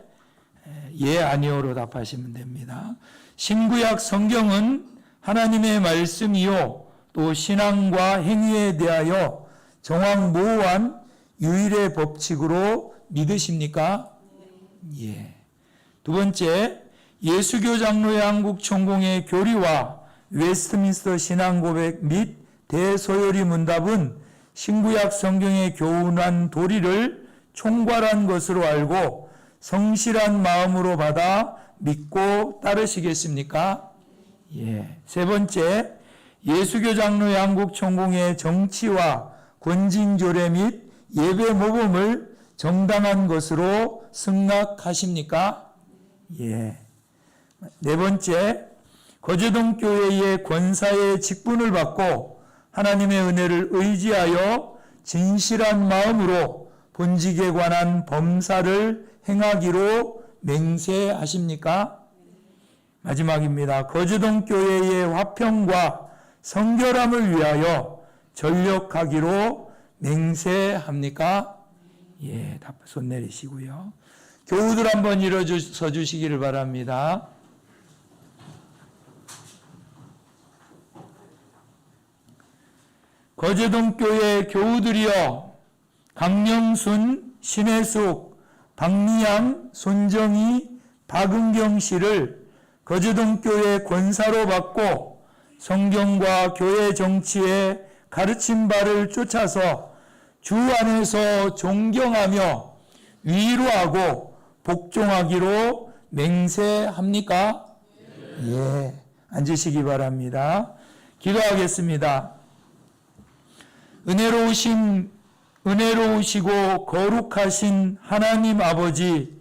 예, 아니오로 답하시면 됩니다. 신구약 성경은 하나님의 말씀이요 또 신앙과 행위에 대하여 정확 모호한 유일의 법칙으로 믿으십니까? 예. 두 번째, 예수교 장로회 한국 총공의 교리와 웨스트민스터 신앙고백 및 대소요리 문답은 신구약 성경의 교훈한 도리를 총괄한 것으로 알고 성실한 마음으로 받아 믿고 따르시겠습니까? 예. 세 번째, 예수교 장로회 한국 총공의 정치와 권징조례 및 예배 모범을 정당한 것으로 승낙하십니까? 예. 네 번째, 거제동 교회의 권사의 직분을 받고 하나님의 은혜를 의지하여 진실한 마음으로 본직에 관한 범사를 행하기로 맹세하십니까? 마지막입니다. 거제동 교회의 화평과 성결함을 위하여 전력하기로 맹세합니까? 예, 손 내리시고요. 교우들 한번 일어서 주시기를 바랍니다. 거제동 교회 교우들이여, 강명순, 신혜숙, 박미양, 손정희, 박은경 씨를 거제동 교회 권사로 받고 성경과 교회 정치의 가르친 바를 쫓아서 주 안에서 존경하며 위로하고 복종하기로 맹세합니까? 예. 앉으시기 바랍니다. 기도하겠습니다. 은혜로우시고 거룩하신 하나님 아버지,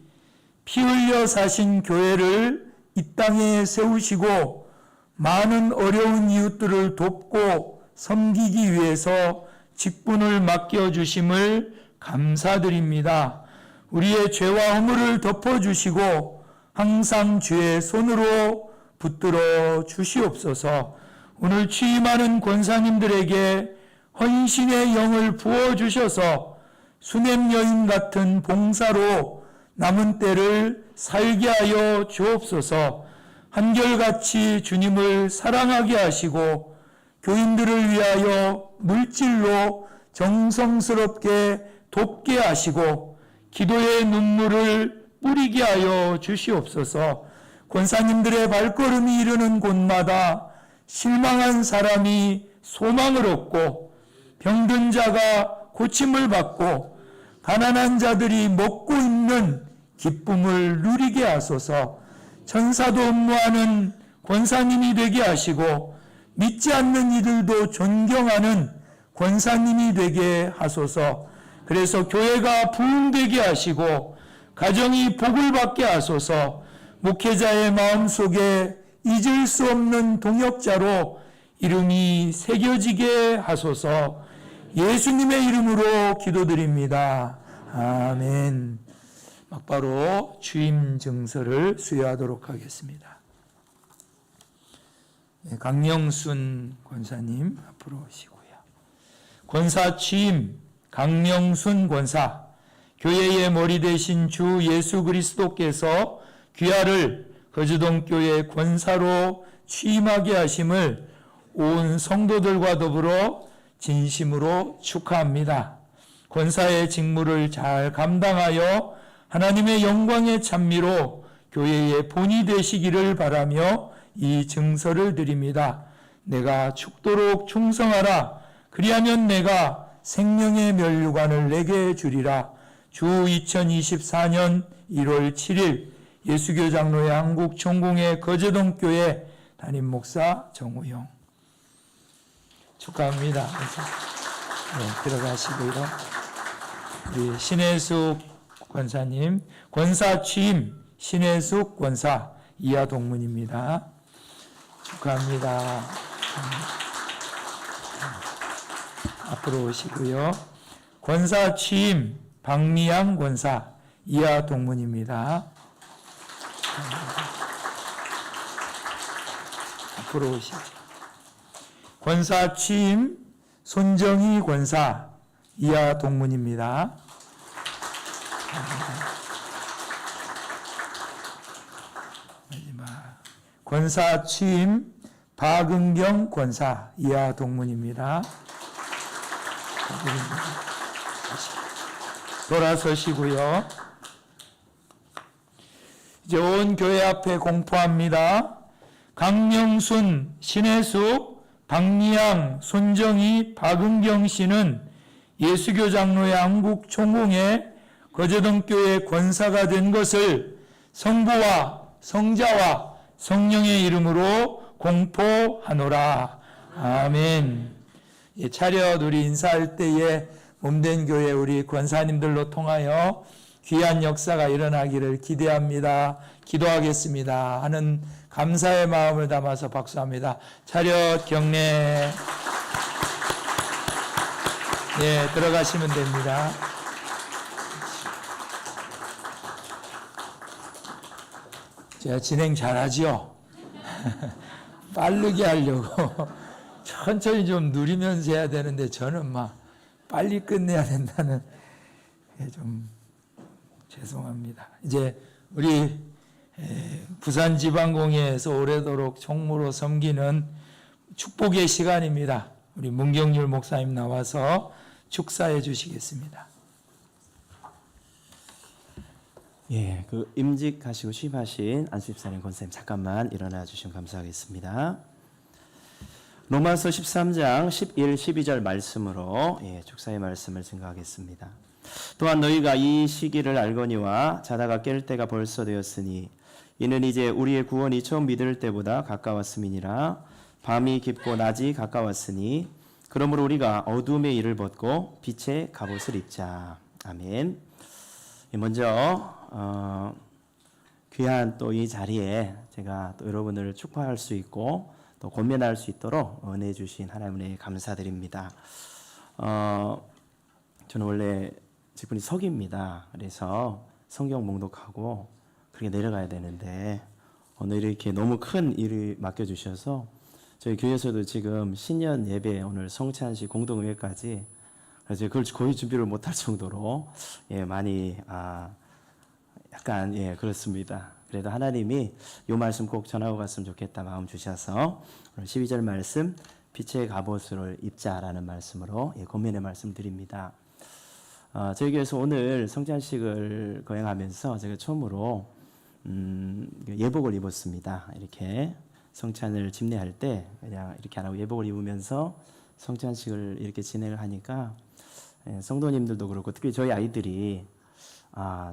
피 흘려 사신 교회를 이 땅에 세우시고 많은 어려운 이웃들을 돕고 섬기기 위해서 직분을 맡겨주심을 감사드립니다. 우리의 죄와 허물을 덮어주시고 항상 주의 손으로 붙들어 주시옵소서. 오늘 취임하는 권사님들에게 헌신의 영을 부어주셔서 수냄 여인 같은 봉사로 남은 때를 살게 하여 주옵소서. 한결같이 주님을 사랑하게 하시고 교인들을 위하여 물질로 정성스럽게 돕게 하시고 기도의 눈물을 뿌리게 하여 주시옵소서. 권사님들의 발걸음이 이르는 곳마다 실망한 사람이 소망을 얻고 병든 자가 고침을 받고 가난한 자들이 먹고 있는 기쁨을 누리게 하소서. 천사도 업무하는 권사님이 되게 하시고 믿지 않는 이들도 존경하는 권사님이 되게 하소서. 그래서 교회가 부흥되게 하시고 가정이 복을 받게 하소서. 목회자의 마음속에 잊을 수 없는 동역자로 이름이 새겨지게 하소서. 예수님의 이름으로 기도드립니다. 아멘. 막바로 취임 증서를 수여하도록 하겠습니다. 강명순 권사님 앞으로 오시고요. 권사 취임 강명순 권사, 교회의 머리 되신 주 예수 그리스도께서 귀하를 거제동 교회 권사로 취임하게 하심을 온 성도들과 더불어 진심으로 축하합니다. 권사의 직무를 잘 감당하여 하나님의 영광의 찬미로 교회의 본이 되시기를 바라며 이 증서를 드립니다. 내가 죽도록 충성하라. 그리하면 내가 생명의 면류관을 내게 주리라. 주 2024년 1월 7일 예수교 장로회 한국 총공회 거제동 교회 담임 목사 정우영. 축하합니다. 네, 들어가시고요. 우리 신혜숙 권사님, 권사 취임 신혜숙 권사 이하 동문입니다. 축하합니다. 앞으로 오시고요. 권사 취임 박미양 권사 이하 동문입니다. 앞으로 오시죠. 권사 취임 손정희 권사 이하 동문입니다. 마지막 권사 취임 박은경 권사 이하 동문입니다. 돌아서시고요. 이제 온 교회 앞에 공포합니다. 강명순, 신혜숙, 박미양, 손정희, 박은경 씨는 예수교 장로의 안국 총공에 거제동교회 권사가 된 것을 성부와 성자와 성령의 이름으로 공포하노라. 아멘. 차렷 우리 인사할 때에 몸된 교회 우리 권사님들로 통하여 귀한 역사가 일어나기를 기대합니다. 기도하겠습니다 하는 감사의 마음을 담아서 박수합니다. 차렷 경례. 네, 들어가시면 됩니다. 제가 진행 잘하죠? 빠르게 하려고 천천히 좀 누리면서 해야 되는데 저는 막 빨리 끝내야 된다는 좀 죄송합니다. 이제 우리 부산지방공회에서 오래도록 총무로 섬기는 축복의 시간입니다. 우리 문경률 목사님 나와서 축사해 주시겠습니다. 예, 그 임직하시고 취임하신 안수집사님 권사님 잠깐만 일어나 주시면 감사하겠습니다. 로마서 13장 11, 12절 말씀으로 축사의 말씀을 증거하겠습니다. 또한 너희가 이 시기를 알거니와 자다가 깰 때가 벌써 되었으니 이는 이제 우리의 구원이 처음 믿을 때보다 가까웠음이니라. 밤이 깊고 낮이 가까웠으니 그러므로 우리가 어둠의 일을 벗고 빛의 갑옷을 입자. 아멘. 먼저 귀한 또 이 자리에 제가 또 여러분을 축복할 수 있고 또 권면할 수 있도록 은혜 주신 하나님의 감사드립니다. 저는 원래 직분이 서기입니다. 그래서 성경 봉독하고 그렇게 내려가야 되는데 오늘 이렇게 너무 큰 일을 맡겨주셔서 저희 교회에서도 지금 신년 예배 오늘 성찬식 공동의회까지 그래서 그걸 거의 준비를 못할 정도로 많이 약간 그렇습니다. 그래도 하나님이 이 말씀 꼭 전하고 갔으면 좋겠다 마음 주셔서 오늘 12절 말씀 빛의 갑옷을 입자라는 말씀으로 권면의 말씀 드립니다. 저희 교회에서 오늘 성찬식을 거행하면서 제가 처음으로 예복을 입었습니다. 이렇게 성찬을 집례할 때 그냥 이렇게 안 하고 예복을 입으면서 성찬식을 이렇게 진행을 하니까 성도님들도 그렇고 특히 저희 아이들이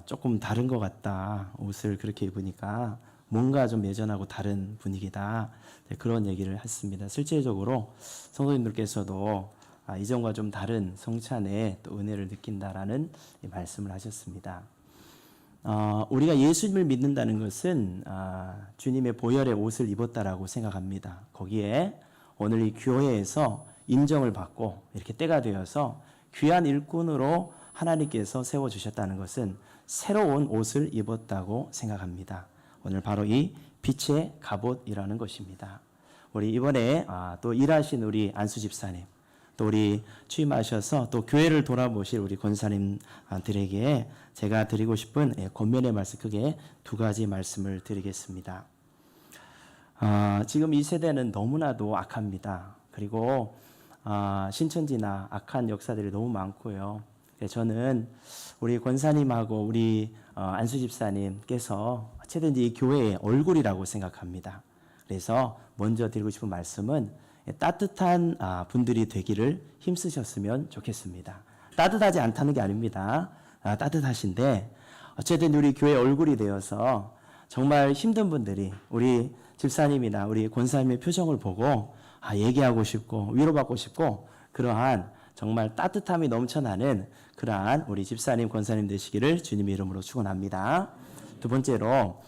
조금 다른 것 같다. 옷을 그렇게 입으니까 뭔가 좀 예전하고 다른 분위기다. 그런 얘기를 했습니다. 실제적으로 성도님들께서도 이전과 좀 다른 성찬에 또 은혜를 느낀다라는 말씀을 하셨습니다. 우리가 예수님을 믿는다는 것은 주님의 보혈의 옷을 입었다라고 생각합니다. 거기에 오늘 이 교회에서 인정을 받고 이렇게 때가 되어서 귀한 일꾼으로 하나님께서 세워주셨다는 것은 새로운 옷을 입었다고 생각합니다. 오늘 바로 이 빛의 갑옷이라는 것입니다. 우리 이번에 또 일하신 우리 안수 집사님, 또 우리 취임하셔서 또 교회를 돌아보실 우리 권사님들에게 제가 드리고 싶은 권면의 말씀 크게 두 가지 말씀을 드리겠습니다. 지금 이 세대는 너무나도 악합니다. 그리고 신천지나 악한 역사들이 너무 많고요. 저는 우리 권사님하고 우리 안수 집사님께서 어쨌든지 이 교회의 얼굴이라고 생각합니다. 그래서 먼저 드리고 싶은 말씀은 따뜻한 분들이 되기를 힘쓰셨으면 좋겠습니다. 따뜻하지 않다는 게 아닙니다. 따뜻하신데 어쨌든 우리 교회 얼굴이 되어서 정말 힘든 분들이 우리 집사님이나 우리 권사님의 표정을 보고 얘기하고 싶고 위로받고 싶고 그러한 정말 따뜻함이 넘쳐나는 그러한 우리 집사님, 권사님 되시기를 주님의 이름으로 축원합니다. 두 번째로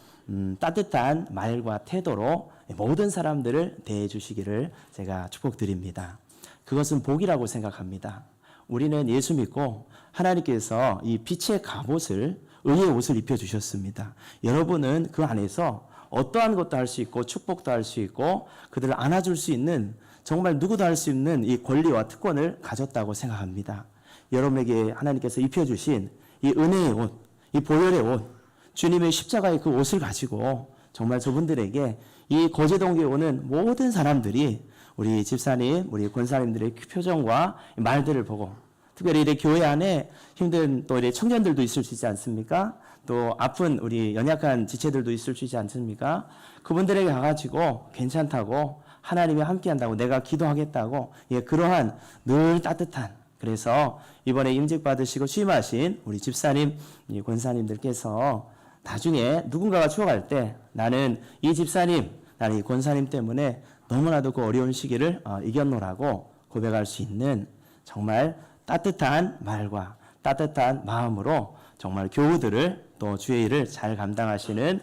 따뜻한 말과 태도로 모든 사람들을 대해 주시기를 제가 축복드립니다. 그것은 복이라고 생각합니다. 우리는 예수 믿고 하나님께서 이 빛의 갑옷을 의의 옷을 입혀 주셨습니다. 여러분은 그 안에서 어떠한 것도 할 수 있고 축복도 할 수 있고 그들을 안아줄 수 있는 정말 누구도 할 수 있는 이 권리와 특권을 가졌다고 생각합니다. 여러분에게 하나님께서 입혀주신 이 은혜의 옷, 이 보혈의 옷, 주님의 십자가의 그 옷을 가지고 정말 저분들에게 이 거제동교회 오는 모든 사람들이 우리 집사님, 우리 권사님들의 표정과 말들을 보고, 특별히 이렇게 교회 안에 힘든 또 이렇게 청년들도 있을 수 있지 않습니까? 또 아픈 우리 연약한 지체들도 있을 수 있지 않습니까? 그분들에게 가가지고 괜찮다고, 하나님이 함께한다고, 내가 기도하겠다고, 예, 그러한 늘 따뜻한, 그래서 이번에 임직 받으시고 취임하신 우리 집사님, 이 권사님들께서 나중에 누군가가 추억할 때 나는 이 집사님, 나는 이 권사님 때문에 너무나도 그 어려운 시기를 이겼노라고 고백할 수 있는 정말 따뜻한 말과 따뜻한 마음으로 정말 교우들을 또 주의 일을 잘 감당하시는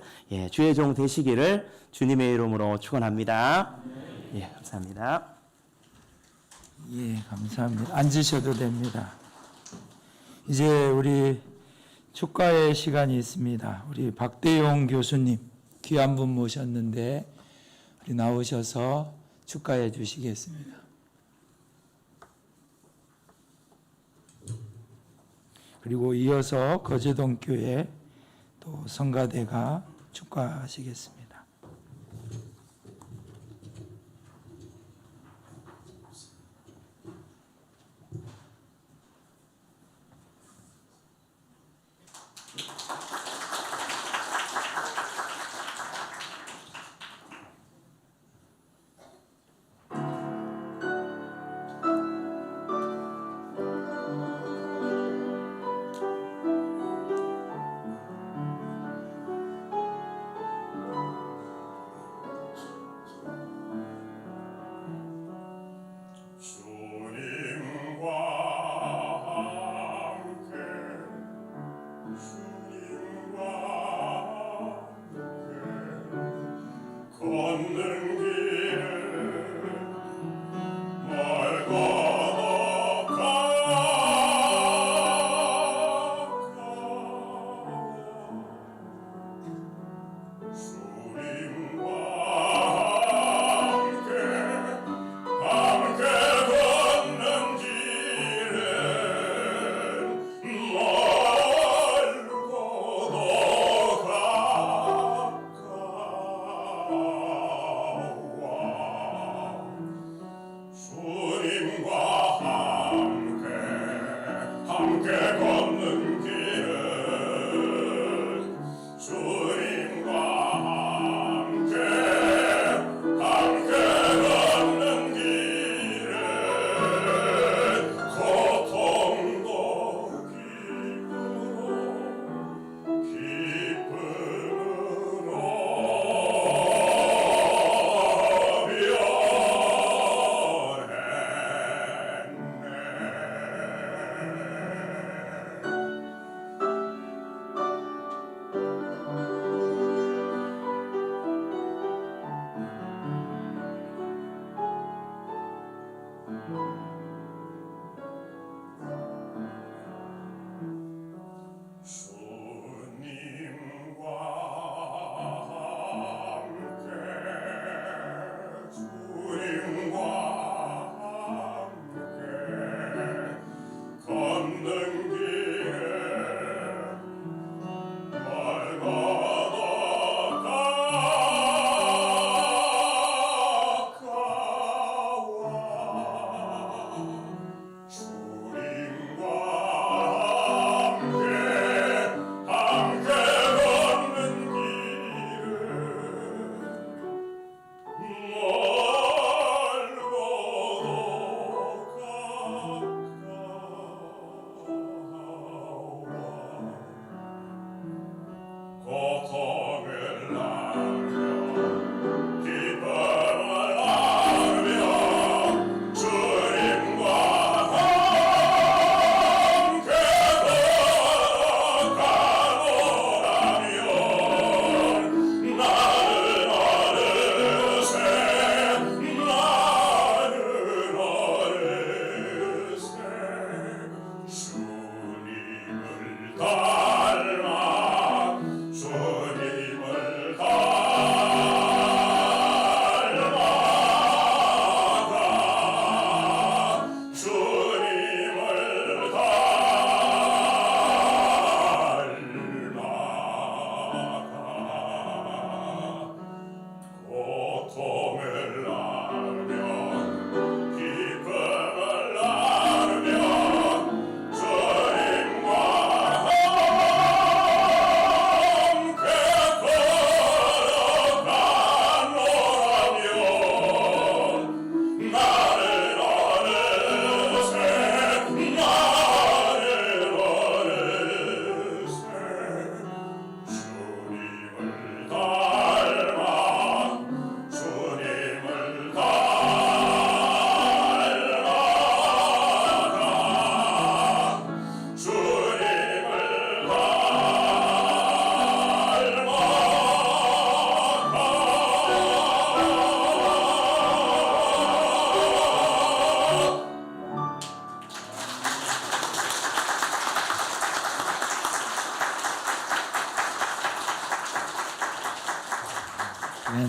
주의 종 되시기를 주님의 이름으로 축원합니다. 예, 감사합니다. 예, 감사합니다. 앉으셔도 됩니다. 이제 우리 축가의 시간이 있습니다. 우리 박대용 교수님 귀한 분 모셨는데 우리 나오셔서 축가해 주시겠습니다. 그리고 이어서 거제동 교회 또 성가대가 축가하시겠습니다.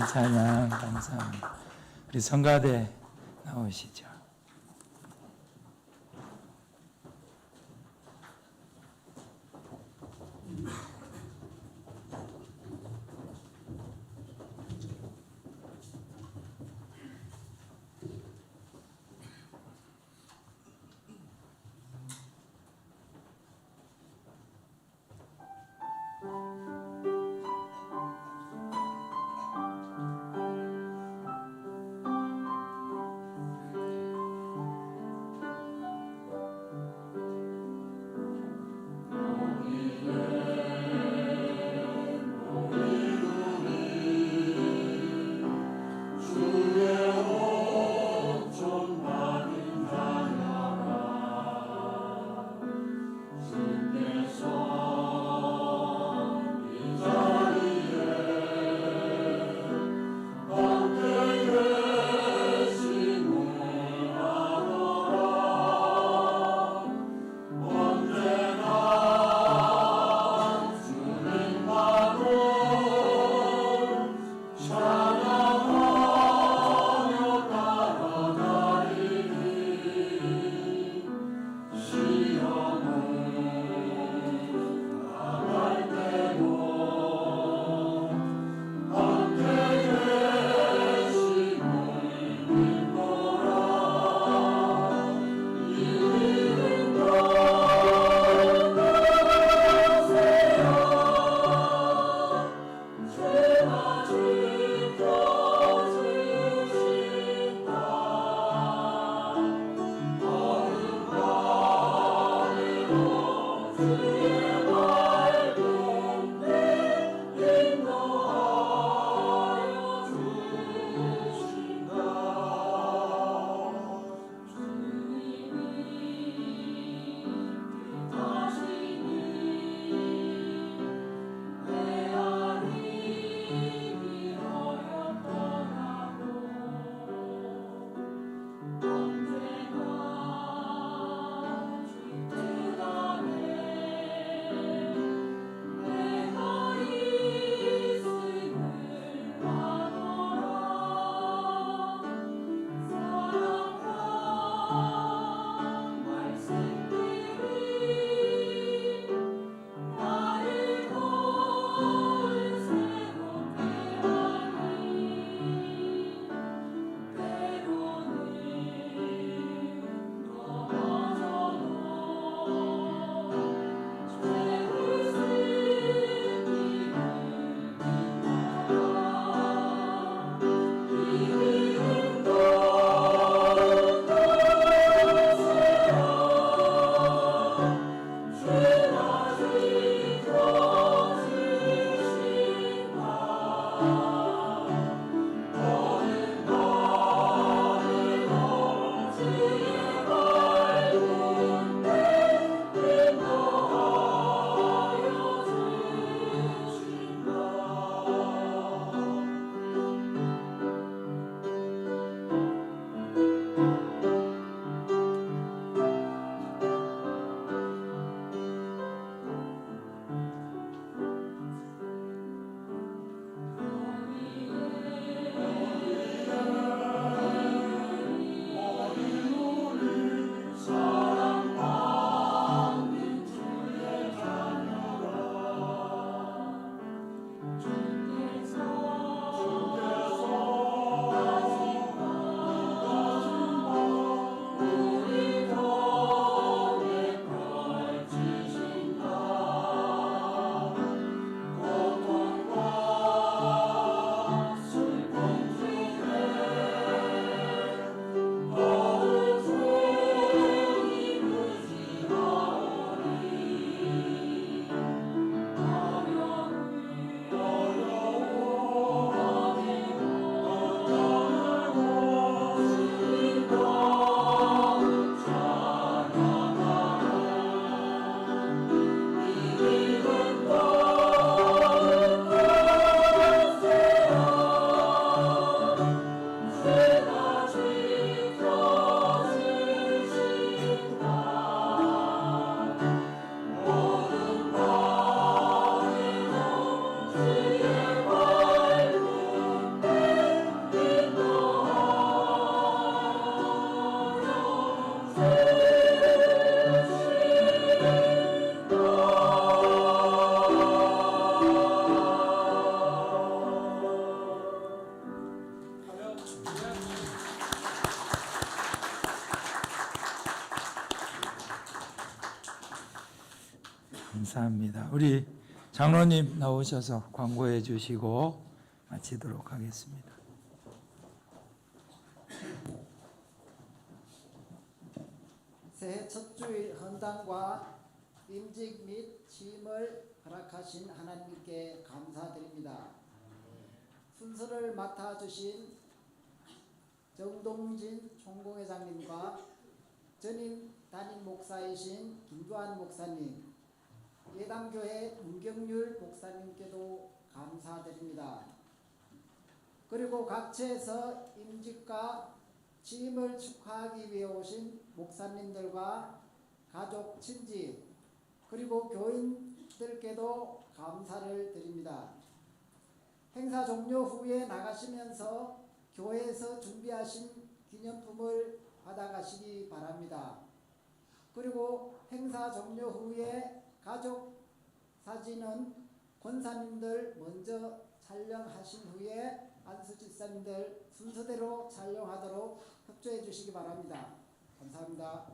찬양 감사합니다. 우리 성가대 나오시죠. 감사합니다. 우리 장로님 나오셔서 광고해 주시고 마치도록 하겠습니다. 새해 첫 주일 헌당과 임직 및 취임을 허락하신 하나님께 감사드립니다. 순서를 맡아주신 정동진 총공회장님과 전임 담임 목사이신 김두한 목사님, 예담교회 문경률 목사님께도 감사드립니다. 그리고 각처에서 임직과 취임을 축하하기 위해 오신 목사님들과 가족, 친지, 그리고 교인들께도 감사를 드립니다. 행사 종료 후에 나가시면서 교회에서 준비하신 기념품을 받아가시기 바랍니다. 그리고 행사 종료 후에 가족 사진은 권사님들 먼저 촬영하신 후에 안수집사님들 순서대로 촬영하도록 협조해 주시기 바랍니다. 감사합니다.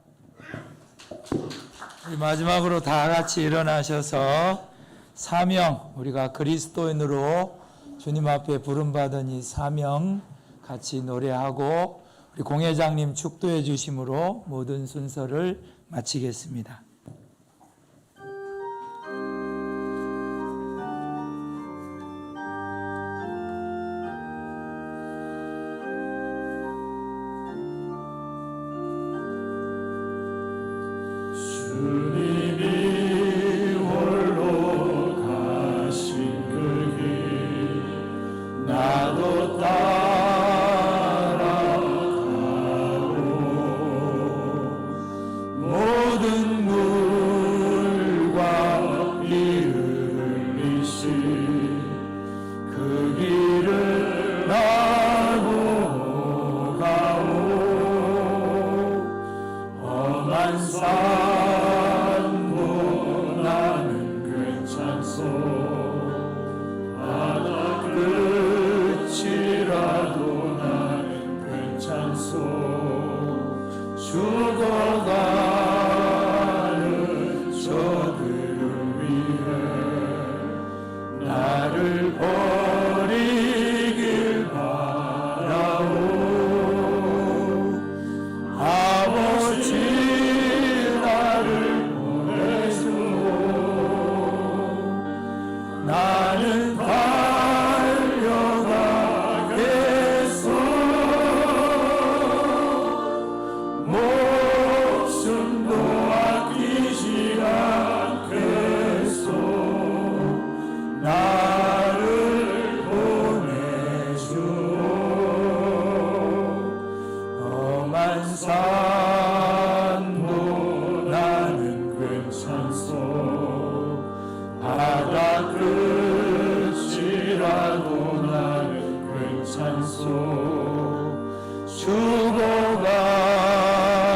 우리 마지막으로 다 같이 일어나셔서 사명, 우리가 그리스도인으로 주님 앞에 부름받은 이 사명 같이 노래하고 우리 공회장님 축도해 주심으로 모든 순서를 마치겠습니다. 주님이 홀로 가신 그 길 나도 따라가고 모든 물과 이를 흘리신 그 길을 나도 가오 험한 산도 나는 괜찮소 바다 끝이라도 나는 괜찮소 죽어가는 저들을 위해 나를 버리길 바라오 아버지 나를 보내주오 나는 달려가겠소 목숨도 아끼지 않겠소 나를 보내주오 험한 산도 나는 괜찮소 바다 끝이라도 나는 괜찮소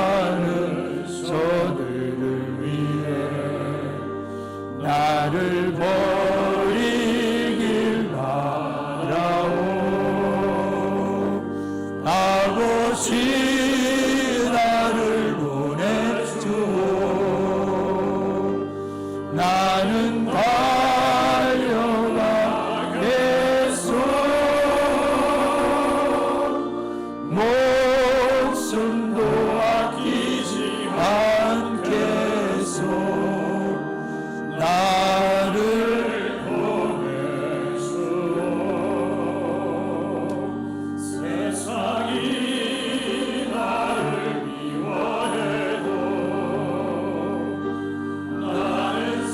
죽어가는 저들을 위해 나를 버리길 바라오 아버지 나를 보내주오 나는 달려가겠소 목숨도 아끼지 않겠소 나를 보내주오 세상이 나를 미워해도 나는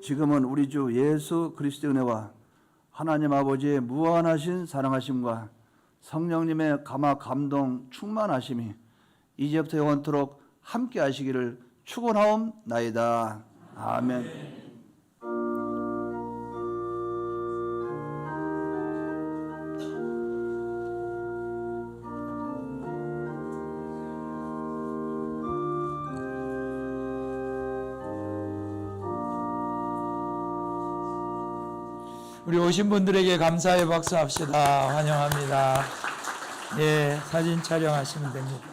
지금은 우리 주 예수 그리스도의 은혜와 하나님 아버지의 무한하신 사랑하심과 성령님의 감화 감동 충만하심이 이제부터 영원토록 함께 하시기를 축원하옵나이다. 아멘. 우리 오신 분들에게 감사의 박수 합시다. 환영합니다. 예, 사진 촬영하시면 됩니다.